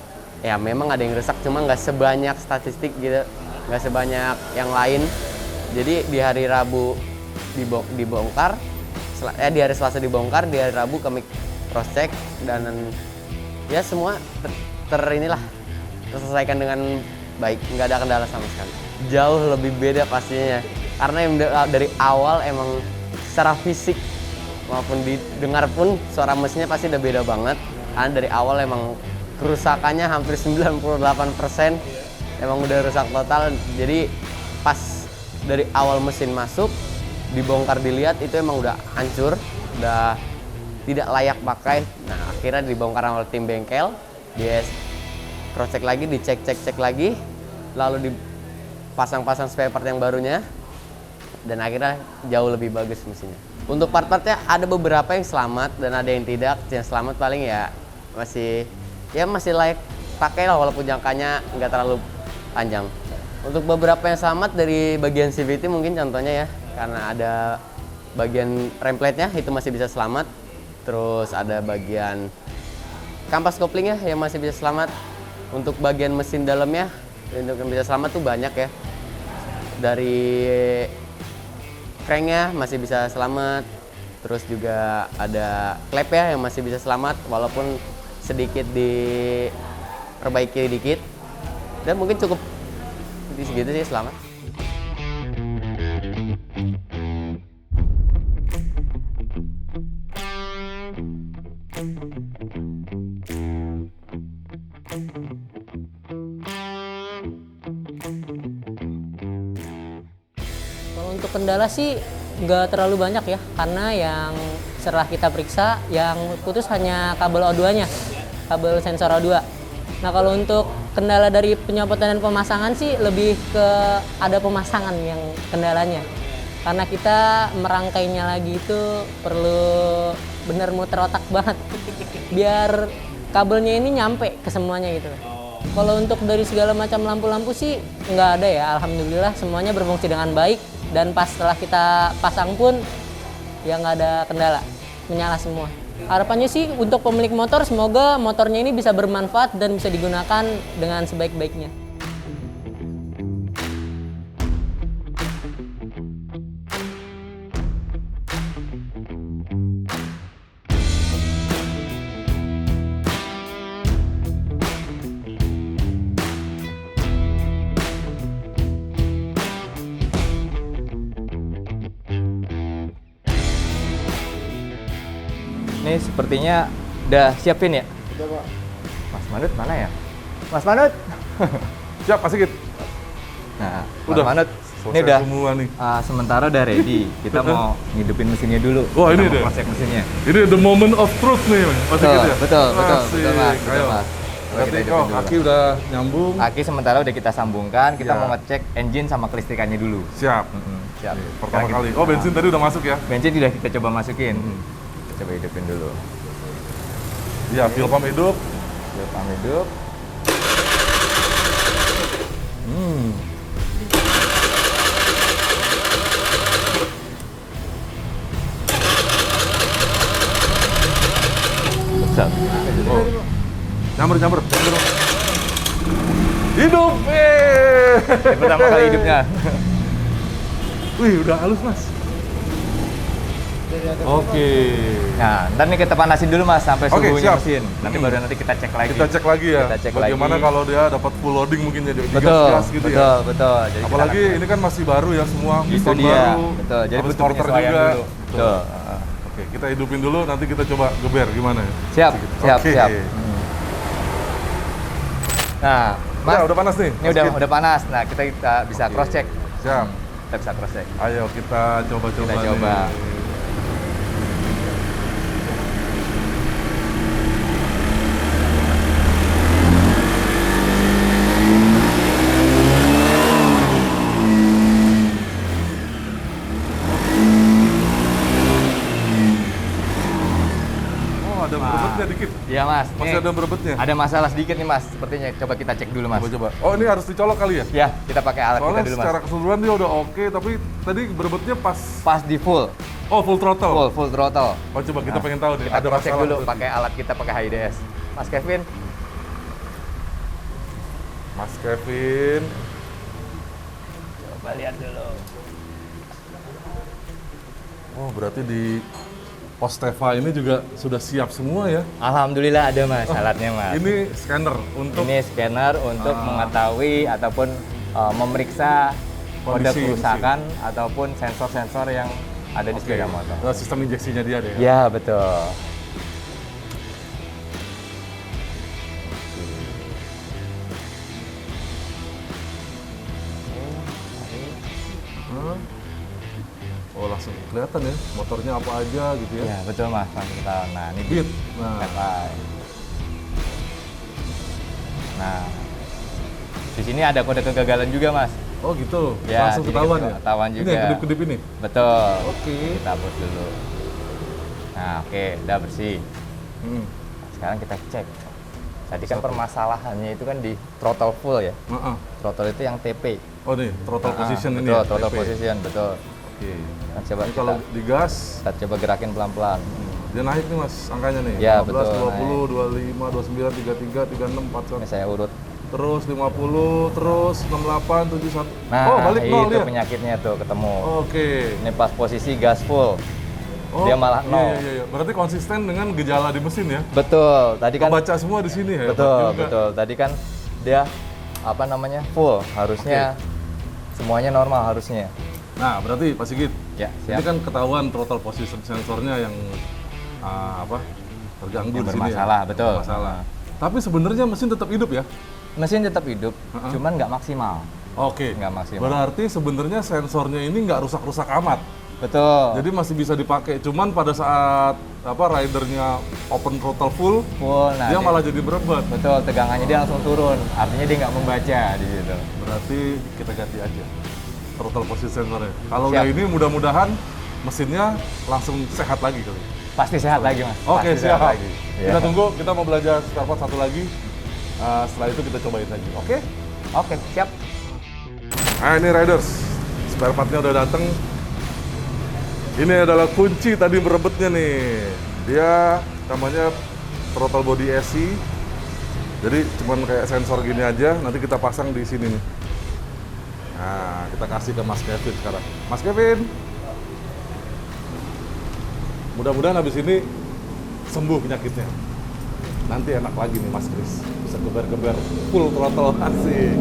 Speaker 8: ya memang ada yang rusak, cuma nggak sebanyak statistik gitu, nggak sebanyak yang lain. Jadi di hari Rabu dibongkar, di hari Selasa dibongkar, di hari Rabu kami cross check dan ya semua terselesaikan dengan baik, nggak ada kendala sama sekali. Jauh lebih beda pastinya, karena yang dari awal emang secara fisik maupun didengar pun suara mesinnya pasti udah beda banget. Karena dari awal emang kerusakannya hampir 98% emang udah rusak total. Jadi pas dari awal mesin masuk dibongkar dilihat itu emang udah hancur, udah tidak layak pakai. Nah akhirnya dibongkar oleh tim bengkel, dia cross check lagi, dicek lagi, lalu dipasang spare part yang barunya, dan akhirnya jauh lebih bagus mesinnya. Untuk part-partnya ada beberapa yang selamat dan ada yang tidak. Yang selamat paling ya masih layak pakai lah, walaupun jangkanya nggak terlalu panjang. Untuk beberapa yang selamat dari bagian CVT mungkin contohnya ya, karena ada bagian rem plate-nya itu masih bisa selamat. Terus ada bagian kampas koplingnya yang masih bisa selamat. Untuk bagian mesin dalamnya untuk yang bisa selamat tuh banyak ya. Dari cranknya masih bisa selamat. Terus juga ada klep ya yang masih bisa selamat walaupun sedikit diperbaiki dikit, dan mungkin cukup di segitu sih selamat.
Speaker 11: Kalau untuk kendala sih nggak terlalu banyak ya, karena yang setelah kita periksa yang putus hanya kabel O2-nya, kabel sensor O2. Nah kalau untuk kendala dari penyopotan dan pemasangan sih lebih ke ada pemasangan yang kendalanya, karena kita merangkainya lagi itu perlu bener muter otak banget biar kabelnya ini nyampe ke semuanya gitu. Kalau untuk dari segala macam lampu-lampu sih nggak ada ya, alhamdulillah semuanya berfungsi dengan baik, dan pas setelah kita pasang pun ya nggak ada kendala, menyala semua. Harapannya sih untuk pemilik motor semoga motornya ini bisa bermanfaat dan bisa digunakan dengan sebaik-baiknya.
Speaker 9: Ini sepertinya udah siapin ya?
Speaker 3: Udah Pak.
Speaker 9: Mas Manut mana ya? Mas Manut!
Speaker 1: Siap, Pak Sigit.
Speaker 9: Nah,
Speaker 1: Udah.
Speaker 9: Mas Manut,
Speaker 1: Selesai
Speaker 9: ini udah
Speaker 1: semua nih.
Speaker 9: sementara udah ready. Kita mau ngidupin mesinnya dulu.
Speaker 1: Wah, ini
Speaker 9: Kita mau
Speaker 1: deh.
Speaker 9: cross-check mesinnya.
Speaker 1: Ini the moment of truth nih, Pak Sigit ya?
Speaker 9: betul,
Speaker 1: Asik.
Speaker 9: Mas. Betul,
Speaker 1: Ayo.
Speaker 9: Mas. Coba kita
Speaker 1: Berarti
Speaker 9: hidupin dulu.
Speaker 1: kaki udah nyambung.
Speaker 9: Aki sementara udah kita sambungkan, kita
Speaker 1: Ya.
Speaker 9: mau ngecek engine sama kelistrikannya dulu.
Speaker 1: Siap.
Speaker 9: Siap.
Speaker 1: Nih, pertama
Speaker 9: Sekarang
Speaker 1: kali.
Speaker 9: kita-
Speaker 1: Oh, bensin tadi udah masuk ya?
Speaker 9: Bensin udah kita coba masukin. Kita coba hidupin dulu.
Speaker 1: Iya, fuel pump hidup.
Speaker 9: Fuel pump hidup. Besar.
Speaker 1: Oh. Nyamber. Hidup!
Speaker 9: Ini pertama kali hidupnya.
Speaker 1: Wih, udah halus, Mas. Oke.
Speaker 9: Nah, ntar nih kita panasin dulu Mas sampai
Speaker 1: Oke,
Speaker 9: suhunya
Speaker 1: siap.
Speaker 9: mesin. Nanti baru nanti kita cek lagi.
Speaker 1: Kita cek lagi ya.
Speaker 9: Kita cek
Speaker 1: Bagaimana
Speaker 9: lagi.
Speaker 1: kalau dia dapat full loading mungkin jadi
Speaker 9: Betul,
Speaker 1: digas-gas gitu
Speaker 9: betul,
Speaker 1: ya.
Speaker 9: betul. Jadi kita
Speaker 1: Apalagi
Speaker 9: akan-
Speaker 1: ini kan masih baru ya semua,
Speaker 9: itu
Speaker 1: piston
Speaker 9: dia.
Speaker 1: baru.
Speaker 9: Betul. Jadi
Speaker 1: Habis
Speaker 9: butuh
Speaker 1: starter
Speaker 9: penyesuaian
Speaker 1: juga.
Speaker 9: dulu. Betul.
Speaker 1: Oke, kita hidupin dulu, nanti kita coba geber gimana ya.
Speaker 9: Siap, siap,
Speaker 1: Oke.
Speaker 9: siap. Nah, Mas,
Speaker 1: Ya, udah panas nih.
Speaker 9: ini udah panas. Nah, kita bisa cross check.
Speaker 1: Siap.
Speaker 9: Kita bisa cross check.
Speaker 1: Ayo kita coba-coba.
Speaker 9: Kita coba.
Speaker 1: nih.
Speaker 9: Mas.
Speaker 1: Masih ada berebetnya?
Speaker 9: Ada masalah sedikit nih Mas, sepertinya. Coba kita cek dulu Mas.
Speaker 1: Coba. Oh ini harus dicolok kali ya?
Speaker 9: Ya, kita pakai alat
Speaker 1: Soalnya
Speaker 9: kita dulu Mas.
Speaker 1: secara keseluruhan dia udah oke, tapi tadi berebetnya pas.
Speaker 9: Pas di full.
Speaker 1: Oh full throttle?
Speaker 9: Full throttle.
Speaker 1: Oh coba kita pengen tahu nih,
Speaker 9: Kita
Speaker 1: ada
Speaker 9: cross check
Speaker 1: masalah
Speaker 9: dulu
Speaker 1: berarti.
Speaker 9: pakai alat kita pakai HIDS. Mas Kevin.
Speaker 1: Mas Kevin.
Speaker 9: Coba lihat dulu.
Speaker 1: Oh berarti di pos Teva ini juga sudah siap semua ya?
Speaker 9: Alhamdulillah ada Mas alatnya Mas.
Speaker 1: Ini scanner untuk
Speaker 9: Ini scanner untuk mengetahui ataupun memeriksa kode
Speaker 1: Kondisi
Speaker 9: kerusakan ataupun sensor-sensor yang ada di sepeda motor.
Speaker 1: sistem injeksinya dia deh ya?
Speaker 9: Ya, betul.
Speaker 1: Oh langsung kelihatan ya, motornya apa aja gitu ya?
Speaker 9: Ya, betul Mas. Langsung tahu. Nah, ini
Speaker 1: Beat. Nah,
Speaker 9: FI. Nah, di sini ada kode kegagalan juga Mas.
Speaker 1: oh gitu,
Speaker 9: Ya,
Speaker 1: langsung
Speaker 9: jadi
Speaker 1: ketahuan ya?
Speaker 9: ketahuan
Speaker 1: Ini
Speaker 9: juga.
Speaker 1: yang kedip-kedip ini?
Speaker 9: Betul.
Speaker 1: Oke.
Speaker 9: Kita hapus dulu. Nah, oke, udah bersih.
Speaker 1: Hmm.
Speaker 9: Sekarang kita cek. Tadi kan permasalahannya itu kan di throttle full ya.
Speaker 1: Heeh.
Speaker 9: Throttle itu yang TP.
Speaker 1: Oh nih, throttle position ini
Speaker 9: betul,
Speaker 1: ya?
Speaker 9: throttle
Speaker 1: TP.
Speaker 9: position, betul.
Speaker 1: Oke.
Speaker 9: Nah, coba
Speaker 1: Ini kalau digas,
Speaker 9: kita coba gerakin pelan-pelan.
Speaker 1: dia naik nih mas angkanya nih.
Speaker 9: Ya,
Speaker 1: 15,
Speaker 9: betul,
Speaker 1: 20, 25, 29, 33, 36, 41.
Speaker 9: Ini saya urut.
Speaker 1: Terus 50, terus 68, 71.
Speaker 9: Nah,
Speaker 1: oh balik nol
Speaker 9: itu
Speaker 1: dia?
Speaker 9: penyakitnya tuh ketemu.
Speaker 1: Oke.
Speaker 9: Ini pas posisi gas full.
Speaker 1: Oh,
Speaker 9: Dia malah
Speaker 1: iya,
Speaker 9: nol.
Speaker 1: Iya, iya. Berarti konsisten dengan gejala di mesin ya?
Speaker 9: Betul. Tadi kan
Speaker 1: Kebaca semua di sini ya?
Speaker 9: betul,
Speaker 1: Hebat juga.
Speaker 9: betul. Tadi kan dia apa namanya? Full. Harusnya semuanya normal harusnya.
Speaker 1: Nah, berarti Pak Sigit,
Speaker 9: Ya,
Speaker 1: ini
Speaker 9: siap.
Speaker 1: kan ketahuan throttle position sensornya yang terganggu
Speaker 9: Yang
Speaker 1: di sini
Speaker 9: bermasalah,
Speaker 1: ya?
Speaker 9: betul.
Speaker 1: Bermasalah. Tapi sebenarnya mesin tetap hidup ya?
Speaker 9: Mesin tetap hidup, cuman nggak maksimal.
Speaker 1: Oke.
Speaker 9: Nggak maksimal.
Speaker 1: Berarti sebenarnya sensornya ini nggak rusak-rusak amat.
Speaker 9: Betul.
Speaker 1: Jadi masih bisa dipakai. Cuman pada saat ridernya open throttle full,
Speaker 9: Full. Nah,
Speaker 1: dia malah jadi berebut.
Speaker 9: betul, tegangannya dia langsung turun. Artinya dia nggak membaca di situ.
Speaker 1: Berarti kita ganti aja throttle position sensornya. Kalau
Speaker 9: Siap.
Speaker 1: udah ini mudah-mudahan mesinnya langsung sehat lagi kali.
Speaker 9: Pasti sehat lagi, Mas.
Speaker 1: Oke,
Speaker 9: Pasti sehat
Speaker 1: siap.
Speaker 9: lagi.
Speaker 1: Kita
Speaker 9: Ya.
Speaker 1: tunggu, kita mau belanja spare part satu lagi. Setelah itu kita cobain lagi. Oke?
Speaker 9: Oke, siap.
Speaker 1: Nah ini riders, spare partnya udah dateng. Ini adalah kunci tadi merebetnya nih. Dia namanya throttle body SC. Jadi cuman kayak sensor gini aja, nanti kita pasang di sini nih. Nah, kita kasih ke Mas Kevin sekarang. Mas Kevin, mudah-mudahan habis ini sembuh penyakitnya. Nanti enak lagi nih Mas Kris, bisa geber-geber full throttle, asik.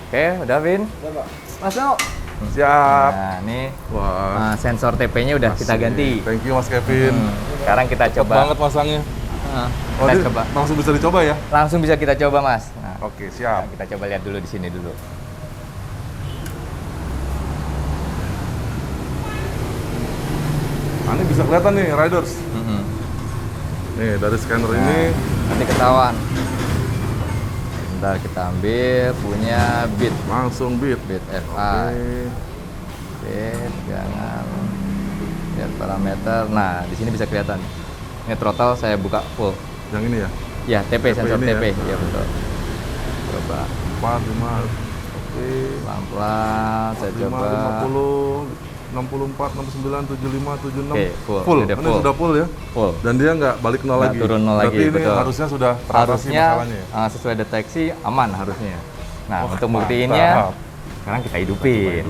Speaker 9: Oke, udah Vin. Mas No.
Speaker 1: Siap.
Speaker 9: Nah, ini
Speaker 1: Wah,
Speaker 9: sensor TP-nya udah kita
Speaker 1: asik.
Speaker 9: ganti.
Speaker 1: Thank you Mas Kevin.
Speaker 9: Sekarang kita
Speaker 1: Cepet
Speaker 9: coba.
Speaker 1: banget masangnya. Oh,
Speaker 9: Kita
Speaker 1: dia
Speaker 9: coba.
Speaker 1: langsung bisa dicoba ya?
Speaker 9: Langsung bisa kita coba, Mas. Nah,
Speaker 1: Oke, siap.
Speaker 9: kita coba lihat dulu di sini dulu.
Speaker 1: Nah, ini bisa kelihatan nih riders. Nih dari scanner ini
Speaker 9: Nanti ketahuan. Bentar kita ambil punya Beat.
Speaker 1: langsung beat.
Speaker 9: Beat FI.
Speaker 1: Oke.
Speaker 9: Beat, jangan lihat parameter. Nah, di sini bisa kelihatan. Ini throttle saya buka full.
Speaker 1: Yang ini ya?
Speaker 9: Ya, TP, sensor
Speaker 1: ini ya?
Speaker 9: TP. Ya, betul. Coba
Speaker 1: 4, 5, oke.
Speaker 9: pelan-pelan saya
Speaker 1: 5,
Speaker 9: coba.
Speaker 1: 50, 64, 69, 75, 76.
Speaker 9: Oke, full.
Speaker 1: Full.
Speaker 9: Udah
Speaker 1: Ini
Speaker 9: full.
Speaker 1: sudah full ya?
Speaker 9: Full.
Speaker 1: Dan dia nggak balik nol
Speaker 9: Nggak
Speaker 1: lagi.
Speaker 9: turun nol lagi,
Speaker 1: Berarti ini
Speaker 9: betul.
Speaker 1: harusnya sudah teratasi
Speaker 9: Harusnya
Speaker 1: masalahnya ya?
Speaker 9: sesuai deteksi aman harusnya. Nah,
Speaker 1: Oh,
Speaker 9: untuk
Speaker 1: mantap.
Speaker 9: buktiinnya sekarang kita hidupin.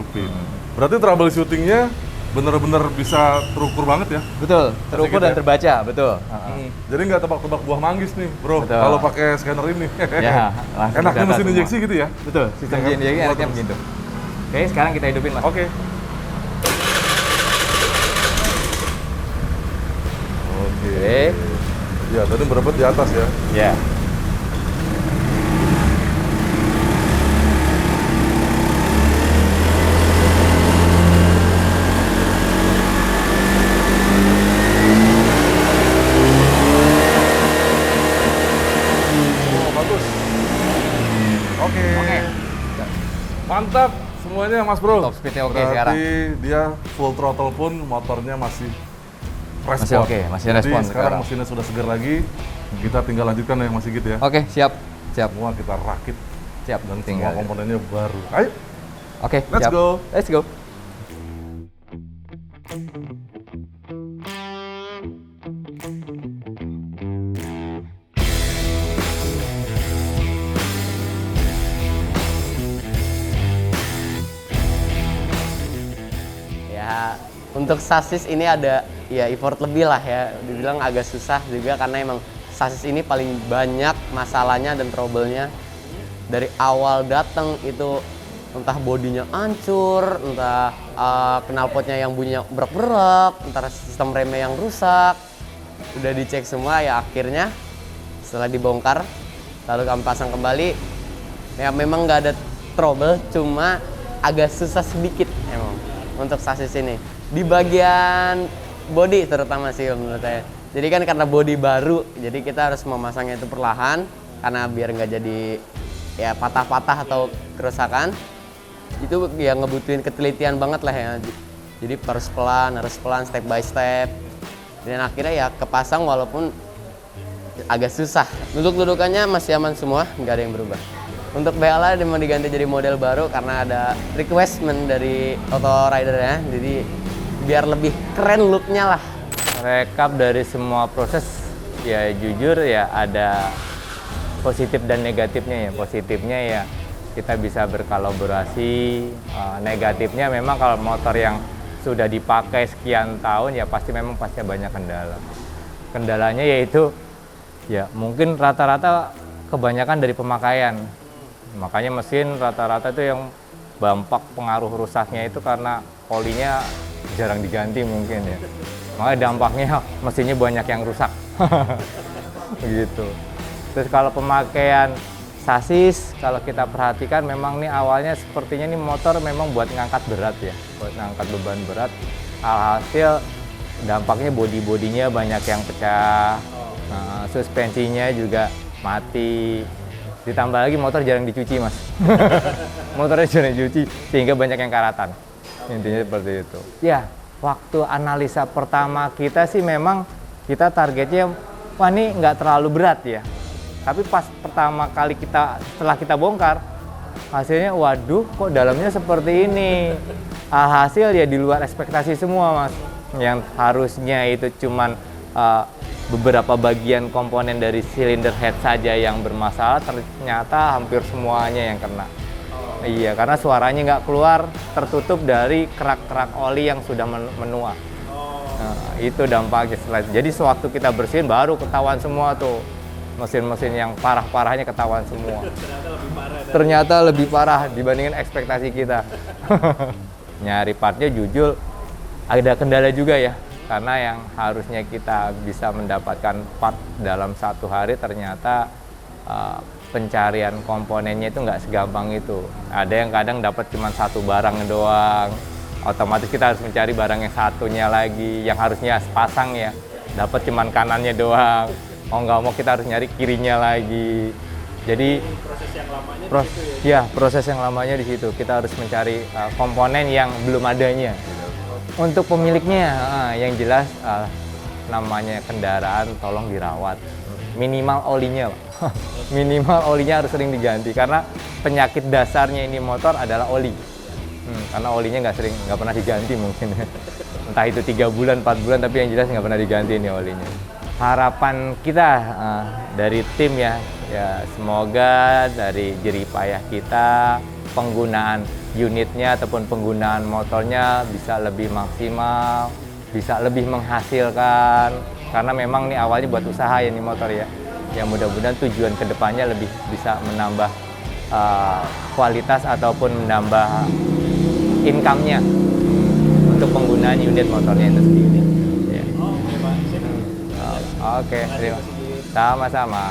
Speaker 1: Berarti troubleshootingnya bener-bener bisa terukur banget ya?
Speaker 9: Betul, terukur
Speaker 1: gitu
Speaker 9: dan
Speaker 1: ya?
Speaker 9: terbaca, betul.
Speaker 1: Jadi nggak tebak-tebak buah manggis nih, bro.
Speaker 9: Betul.
Speaker 1: Kalau pakai scanner ini.
Speaker 9: Ya, langsung
Speaker 1: Enaknya
Speaker 9: data
Speaker 1: mesin
Speaker 9: semua.
Speaker 1: injeksi gitu ya?
Speaker 9: Betul, sistem
Speaker 1: Ya kan?
Speaker 9: injeksi enaknya
Speaker 1: Terus.
Speaker 9: begitu. Oke, sekarang kita hidupin, Mas.
Speaker 1: Oke.
Speaker 9: Oke.
Speaker 1: Ya, tadi berebut di atas ya.
Speaker 9: Ya.
Speaker 1: semuanya Mas Bro.
Speaker 9: Top speednya oke
Speaker 1: Berarti
Speaker 9: sekarang.
Speaker 1: dia full throttle pun motornya masih respon.
Speaker 9: Masih oke, masih respon
Speaker 1: Jadi sekarang
Speaker 9: sekarang.
Speaker 1: mesinnya sudah segar lagi. Kita tinggal lanjutkan ya Mas Sigit ya.
Speaker 9: Oke, siap. Siap.
Speaker 1: Semua kita rakit
Speaker 9: Siap.
Speaker 1: dan
Speaker 9: Tinggal.
Speaker 1: semua komponennya baru. Ayo.
Speaker 9: Oke,
Speaker 1: Let's
Speaker 9: siap.
Speaker 1: go.
Speaker 9: Let's go.
Speaker 8: Ya, untuk sasis ini ada ya effort lebih lah ya. Dibilang agak susah juga karena emang sasis ini paling banyak masalahnya dan trouble-nya. Dari awal datang itu entah bodinya hancur, entah knalpotnya yang bunyinya berak-berak, entah sistem remnya yang rusak. Udah dicek semua ya akhirnya setelah dibongkar lalu kami pasang kembali. Ya memang nggak ada trouble, cuma agak susah sedikit emang untuk sasis ini. Di bagian body terutama sih menurut saya. Jadi kan karena body baru, jadi kita harus memasangnya itu perlahan karena biar nggak jadi ya patah-patah atau kerusakan. Itu ya ngebutuhin ketelitian banget lah ya. Jadi harus pelan, step by step. Dan akhirnya ya kepasang walaupun agak susah. Duduk-dudukannya masih aman semua, nggak ada yang berubah. Untuk BLA dia mau diganti jadi model baru karena ada requestment dari Auto Rider ya. Jadi biar lebih keren looknya lah.
Speaker 2: Rekap dari semua proses ya jujur ya ada positif dan negatifnya ya. Positifnya ya kita bisa berkolaborasi, negatifnya memang kalau motor yang sudah dipakai sekian tahun ya pasti banyak kendala. Kendalanya yaitu ya mungkin rata-rata kebanyakan dari pemakaian. Makanya mesin rata-rata itu yang dampak pengaruh rusaknya itu karena olinya jarang diganti mungkin ya. Makanya dampaknya mesinnya banyak yang rusak. Gitu. Terus kalau pemakaian sasis, kalau kita perhatikan memang nih awalnya sepertinya nih motor memang buat ngangkat berat ya, buat ngangkat beban berat. Alhasil dampaknya bodi-bodinya banyak yang pecah, suspensinya juga mati. Ditambah lagi motor jarang dicuci mas. Motornya jarang dicuci sehingga banyak yang karatan. Intinya seperti itu. Ya, waktu analisa pertama kita sih memang kita targetnya, wah ini nggak terlalu berat ya. Tapi pas pertama kali setelah kita bongkar, hasilnya waduh kok dalamnya seperti ini. Alhasil ya di luar ekspektasi semua mas. Yang harusnya itu cuman beberapa bagian komponen dari silinder head saja yang bermasalah, ternyata hampir semuanya yang kena. Iya, karena suaranya nggak keluar, tertutup dari kerak-kerak oli yang sudah menua. Nah, itu dampaknya. Jadi sewaktu kita bersihin baru ketahuan semua tuh. Mesin-mesin yang parah-parahnya ketahuan semua. Ternyata lebih parah dibandingin ekspektasi kita. Nyari partnya jujur ada kendala juga ya. Karena yang harusnya kita bisa mendapatkan part dalam 1 hari ternyata pencarian komponennya itu nggak segampang itu. Ada yang kadang dapat cuma 1 barang doang. Otomatis kita harus mencari barang yang satunya lagi yang harusnya sepasang ya. Dapat cuma kanannya doang. Mau nggak mau kita harus nyari kirinya lagi. Jadi proses yang lamanya di situ ya? Ya, proses yang lamanya di situ. Kita harus mencari komponen yang belum adanya. Untuk pemiliknya, yang jelas namanya kendaraan tolong dirawat. Minimal olinya, minimal olinya harus sering diganti karena penyakit dasarnya ini motor adalah oli. Karena olinya nggak pernah diganti mungkin. Entah itu 3 bulan, 4 bulan, tapi yang jelas nggak pernah diganti ini olinya. Harapan kita dari tim ya semoga dari jerih payah kita penggunaan unitnya ataupun penggunaan motornya bisa lebih maksimal, bisa lebih menghasilkan karena memang nih awalnya buat usaha ya nih motor ya. Yang mudah-mudahan tujuan kedepannya lebih bisa menambah kualitas ataupun menambah income-nya untuk penggunaan unit motornya itu sendiri. Ya. Oke, terima kasih. Sama-sama.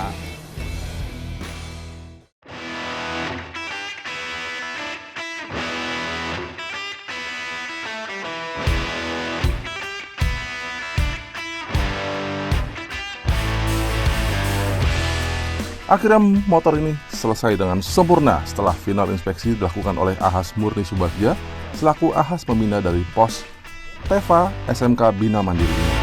Speaker 5: Akhirnya motor ini selesai dengan sempurna setelah final inspeksi dilakukan oleh Ahas Murni Subagja selaku Ahas pembina dari pos Teva SMK Bina Mandiri ini.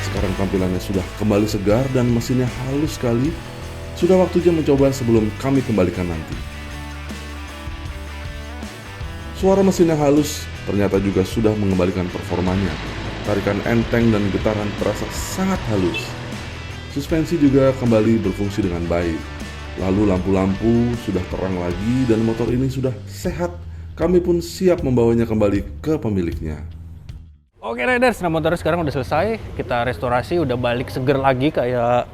Speaker 5: Sekarang tampilannya sudah kembali segar dan mesinnya halus sekali. Sudah waktunya mencoba sebelum kami kembalikan nanti. Suara mesin yang halus ternyata juga sudah mengembalikan performanya. Tarikan enteng dan getaran terasa sangat halus. Suspensi juga kembali berfungsi dengan baik. Lalu lampu-lampu sudah terang lagi dan motor ini sudah sehat. Kami pun siap membawanya kembali ke pemiliknya.
Speaker 12: Oke Riders, nah motor sekarang udah selesai. Kita restorasi, udah balik seger lagi kayak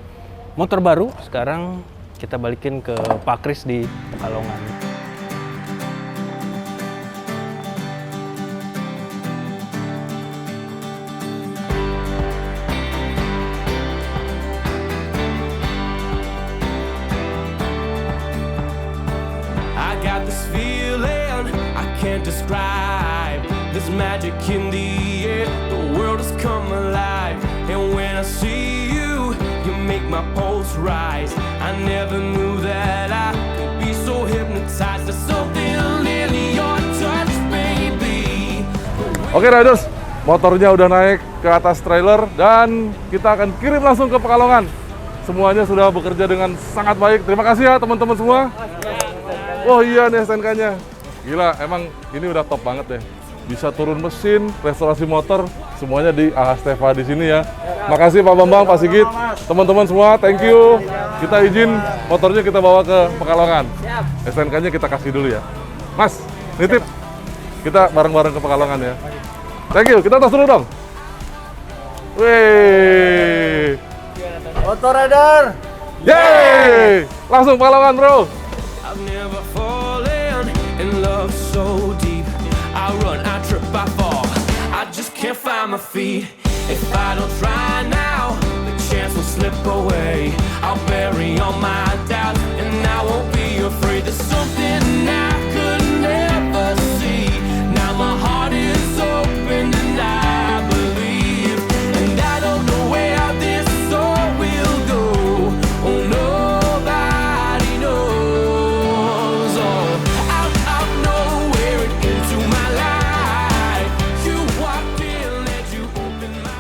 Speaker 12: motor baru. Sekarang kita balikin ke Pak Kris di Pekalongan.
Speaker 7: I got this feeling I can't describe. There's magic in the air, the world has come alive. And when I see you, you make my pulse rise. I never knew that I could be so hypnotized. There's something in your touch, baby.
Speaker 1: Oke Riders, motornya udah naik ke atas trailer dan kita akan kirim langsung ke Pekalongan. Semuanya sudah bekerja dengan sangat baik. Terima kasih ya teman-teman semua. Oh iya nih STNK-nya. Gila, emang ini udah top banget deh. Bisa turun mesin, restorasi motor, semuanya di Ahas Teva di sini ya. Makasih Pak Bambang, Pak Sigit, teman-teman semua, thank you. Kita izin motornya kita bawa ke Pekalongan. STNK-nya kita kasih dulu ya. Mas, nitip. Kita bareng-bareng ke Pekalongan ya. Thank you, kita tos dulu dong. Wih.
Speaker 10: Motor Rider.
Speaker 1: Yeay! Langsung Pekalongan, bro.
Speaker 7: I've never fallen in love so deep. I run, I trip, I fall. I just can't find my feet. If I don't try now, the chance will slip away. I'll bury all my doubts and I won't be afraid. There's something I could never see. Now my heart is open and I believe. And I don't know where this all will go. Oh, nobody knows. Oh, out of nowhere into my life. You walked in and you opened my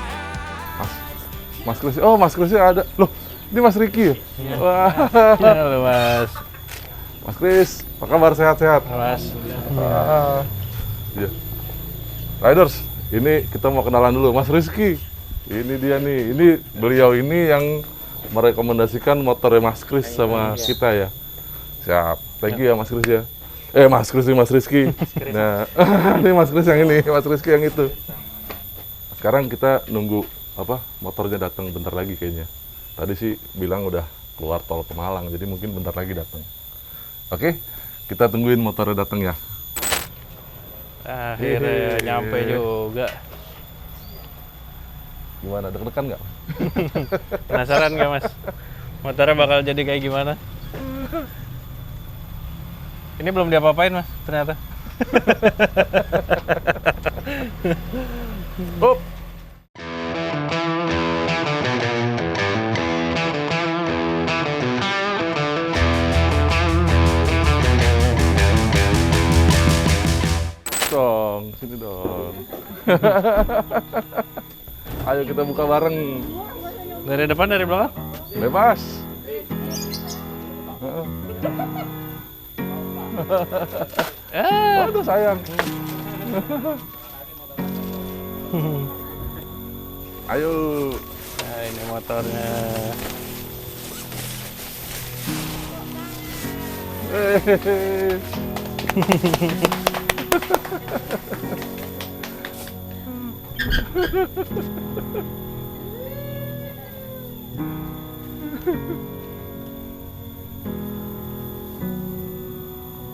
Speaker 7: eyes.
Speaker 1: Mas Kris, oh Mas Krisnya ada. Loh, ini Mas Riki ya? Wah.
Speaker 12: Halo Mas.
Speaker 1: Mas Kris, apa kabar? Sehat-sehat?
Speaker 12: Mas.
Speaker 1: Iya. Riders, ini kita mau kenalan dulu. Mas Rizky, ini dia nih. Ini beliau ini yang merekomendasikan motornya Mas Kris sama kita ya. Siap. Thank you ya Mas Kris ya. Mas Kris ini Mas Rizky. Nah, ini Mas Kris yang ini, Mas Rizky yang itu. Sekarang kita nunggu motornya datang bentar lagi kayaknya. Tadi sih bilang udah keluar tol ke Malang, jadi mungkin bentar lagi datang. Oke, kita tungguin motornya datang ya.
Speaker 12: Akhirnya nyampe juga.
Speaker 1: Gimana, deg-degan nggak?
Speaker 12: Penasaran nggak Mas? Motornya bakal jadi kayak gimana? Ini belum diapa-apain Mas, ternyata.
Speaker 1: Oh. Dong, sini dong. Ayo kita buka bareng.
Speaker 12: Dari depan, dari belakang?
Speaker 1: Bebas. Aduh sayang. Ayo.
Speaker 12: Nah, ini motornya.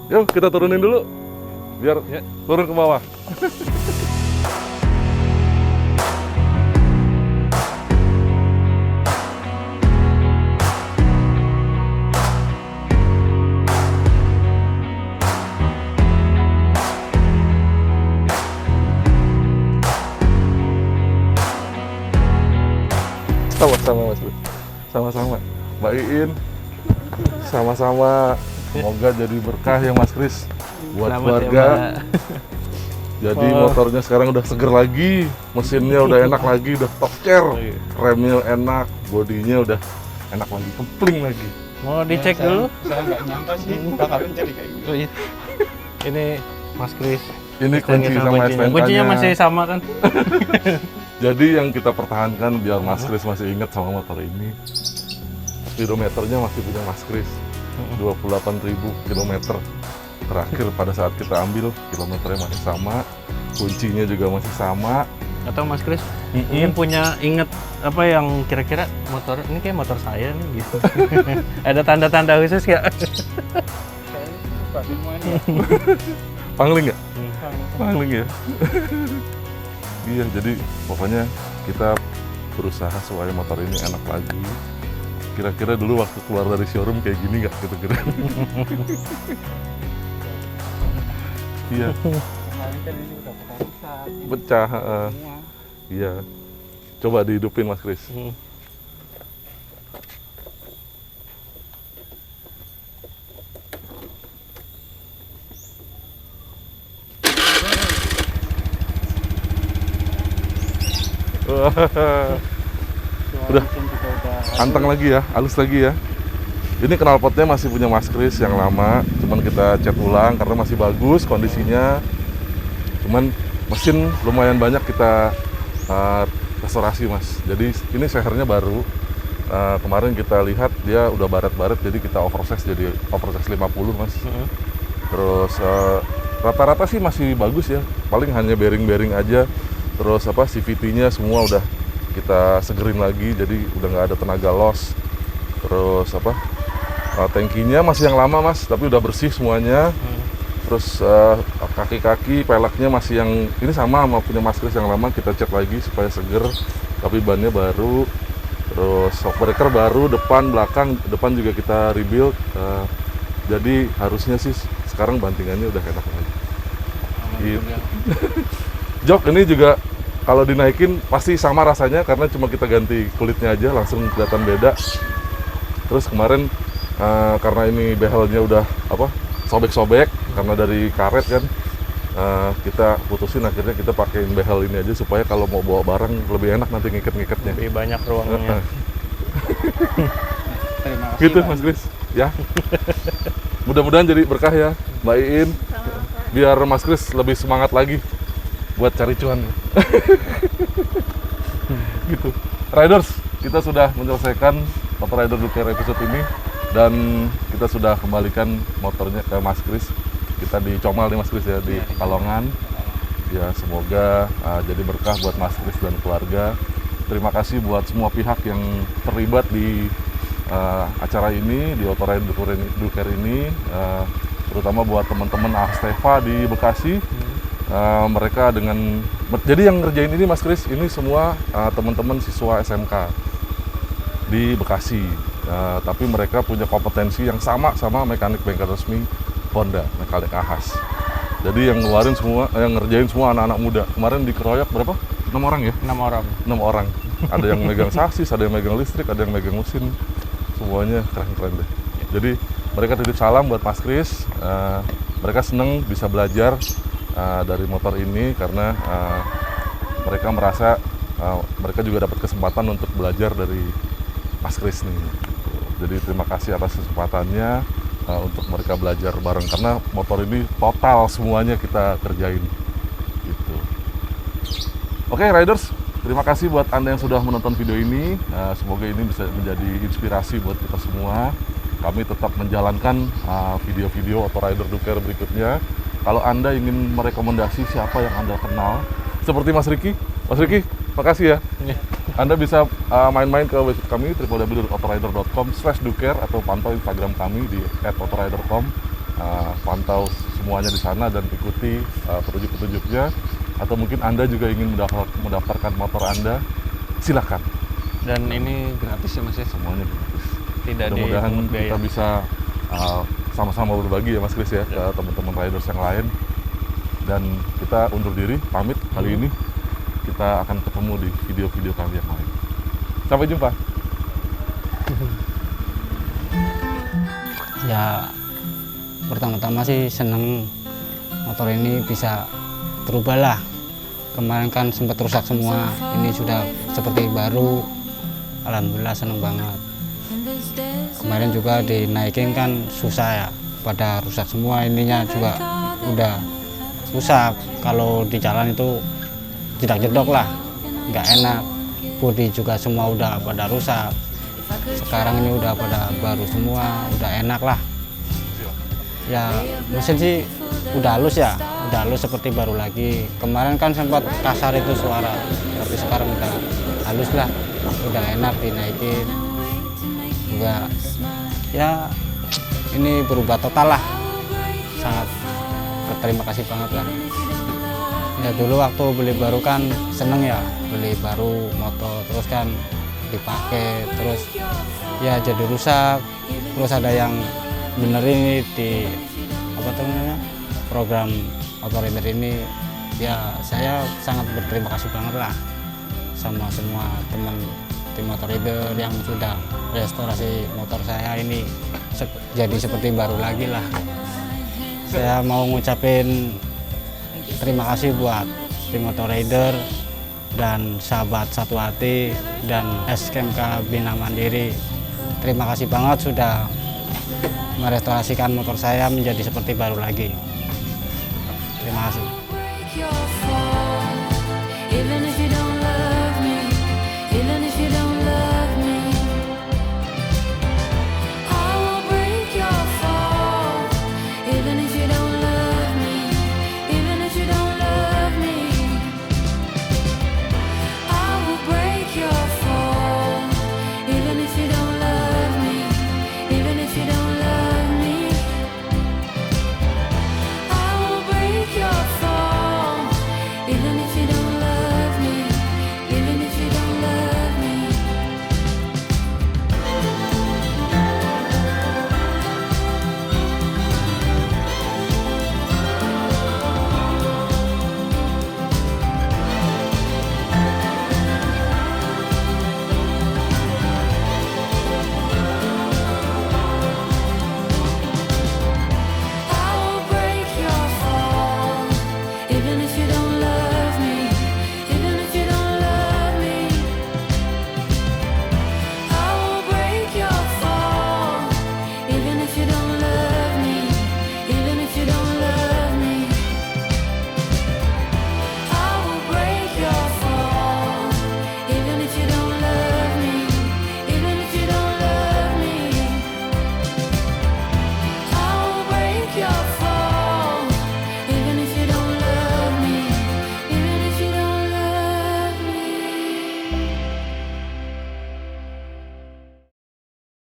Speaker 1: Yuk kita turunin dulu, biar turun ke bawah. Sama-sama Mas Kris. Sama-sama. Mbak Iin. Sama-sama. Semoga jadi berkah ya Mas Kris buat
Speaker 12: Selamat
Speaker 1: keluarga.
Speaker 12: ya, Mbak.
Speaker 1: Jadi motornya sekarang udah seger lagi, mesinnya udah enak lagi, udah top care, remnya enak, bodinya udah enak lagi, kempling lagi.
Speaker 12: Mau dicek dulu?
Speaker 6: Saya nggak nyangka sih bakalan jadi kayak gitu.
Speaker 12: Oh, iya. Ini Mas Kris.
Speaker 1: Ini kunci sama STNK-nya.
Speaker 12: Kuncinya masih sama kan?
Speaker 1: Jadi yang kita pertahankan biar Mas Kris masih ingat sama motor ini, speedometernya masih punya Mas Kris, 28.000 km. Terakhir pada saat kita ambil, kilometernya masih sama, kuncinya juga masih sama.
Speaker 12: Atau Mas Kris ingin inget apa yang kira-kira motor ini kayak motor saya nih gitu. Ada tanda-tanda khusus nggak?
Speaker 1: Pangling nggak? Pangling ya. Iya, jadi pokoknya kita berusaha supaya motor ini enak lagi. Kira-kira dulu waktu keluar dari showroom kayak gini nggak kira-kira? Iya.
Speaker 6: Kemarin kan ini udah
Speaker 1: Pecah. Iya. Coba dihidupin Mas Kris. Udah anteng lagi ya, halus lagi ya. Ini knalpotnya masih punya Mas Kris yang lama, cuman kita cat ulang karena masih bagus kondisinya. Cuman mesin lumayan banyak kita restorasi Mas. Jadi ini sehernya baru. Kemarin kita lihat dia udah baret-baret, jadi kita oversize jadi oversize 50 Mas. Terus rata-rata sih masih bagus ya, paling hanya bearing-bearing aja. Terus apa CVT-nya semua udah kita segerin lagi, jadi udah nggak ada tenaga loss. Terus apa tangkinya masih yang lama Mas, tapi udah bersih semuanya. Terus kaki-kaki peleknya masih yang ini sama punya Mas Kris yang lama, kita cat lagi supaya seger, tapi bannya baru. Terus shock breaker baru, depan belakang, depan juga kita rebuild. Jadi harusnya sih sekarang bantingannya udah enak lagi. Gitu. Jok ini juga kalau dinaikin pasti sama rasanya karena cuma kita ganti kulitnya aja langsung kelihatan beda. Terus kemarin karena ini behelnya udah sobek-sobek karena dari karet kan, kita putusin akhirnya kita pakein behel ini aja supaya kalau mau bawa barang lebih enak nanti ngiket-ngiketnya.
Speaker 12: Lebih banyak ruangnya.
Speaker 6: Terima kasih.
Speaker 1: Gitu Mas Kris ya. Mudah-mudahan jadi berkah ya Mbak Iin. Biar Mas Kris lebih semangat lagi buat cari cuan. Gitu. Riders, kita sudah menyelesaikan Motor Rider Duker episode ini dan kita sudah kembalikan motornya ke Mas Kris. Kita di Comal nih Mas Kris ya, di Pekalongan. Ya semoga jadi berkah buat Mas Kris dan keluarga. Terima kasih buat semua pihak yang terlibat di acara ini, di Motor Rider Duker ini, terutama buat teman-teman Astefa di Bekasi. Mereka dengan jadi yang ngerjain ini Mas Kris ini semua teman-teman siswa SMK di Bekasi, tapi mereka punya kompetensi yang sama mekanik bengkel resmi Honda, mekanik Ahas. Jadi yang ngeluarin semua, yang ngerjain semua anak-anak muda. Kemarin dikeroyok berapa? 6 orang ya?
Speaker 12: 6 orang.
Speaker 1: 6 orang. Ada yang megang sasis, ada yang megang listrik, ada yang megang mesin. Semuanya keren-keren deh. Jadi mereka titip salam buat Mas Kris. Mereka seneng bisa belajar dari motor ini karena mereka merasa mereka juga dapat kesempatan untuk belajar dari Mas Kris nih. Jadi terima kasih atas kesempatannya untuk mereka belajar bareng karena motor ini total semuanya kita kerjain. Gitu. Oke Riders, terima kasih buat Anda yang sudah menonton video ini. Semoga ini bisa menjadi inspirasi buat kita semua. Kami tetap menjalankan video-video Motor Rider Duker berikutnya. Kalau Anda ingin merekomendasi siapa yang Anda kenal, seperti Mas Riki, makasih ya. Anda bisa main-main ke website kami www.motorrider.com/duker atau pantau Instagram kami di @motorrider.com. Pantau semuanya di sana dan ikuti petunjuk-petunjuknya. Atau mungkin Anda juga ingin mendaftarkan motor Anda, silakan.
Speaker 12: Dan ini gratis ya Mas ya?
Speaker 1: Semuanya gratis.
Speaker 12: Tidak
Speaker 1: Mudah-mudahan
Speaker 12: dipungut biaya.
Speaker 1: kita bisa sama-sama berbagi ya Mas Kris ya, ke teman-teman riders yang lain. Dan kita undur diri, pamit kali ini. Kita akan ketemu di video-video kami yang lain. Sampai jumpa.
Speaker 6: Ya pertama-tama sih seneng motor ini bisa berubah lah. Kemarin kan sempat rusak semua, ini sudah seperti baru. Alhamdulillah seneng banget. Kemarin juga dinaikin kan susah ya, pada rusak semua, ininya juga udah rusak. Kalau di jalan itu jedak-jedok lah, nggak enak. Bodi juga semua udah pada rusak. Sekarang ini udah pada baru semua, udah enak lah. Ya mesin sih udah halus ya, udah halus seperti baru lagi. Kemarin kan sempat kasar itu suara, tapi sekarang udah halus lah, udah enak dinaikin. Juga ya ini berubah total lah, sangat berterima kasih banget lah. Ya dulu waktu beli baru kan seneng ya, beli baru motor terus kan dipakai, terus ya jadi rusak, terus ada yang benerin di apa namanya program Autorider ini. Ya saya sangat berterima kasih banget lah sama semua teman tim Autorider yang sudah restorasi motor saya ini jadi seperti baru lagi lah. Saya mau ngucapin terima kasih buat tim Autorider dan sahabat Satu Hati dan SMK Bina Mandiri. Terima kasih banget sudah merestorasikan motor saya menjadi seperti baru lagi.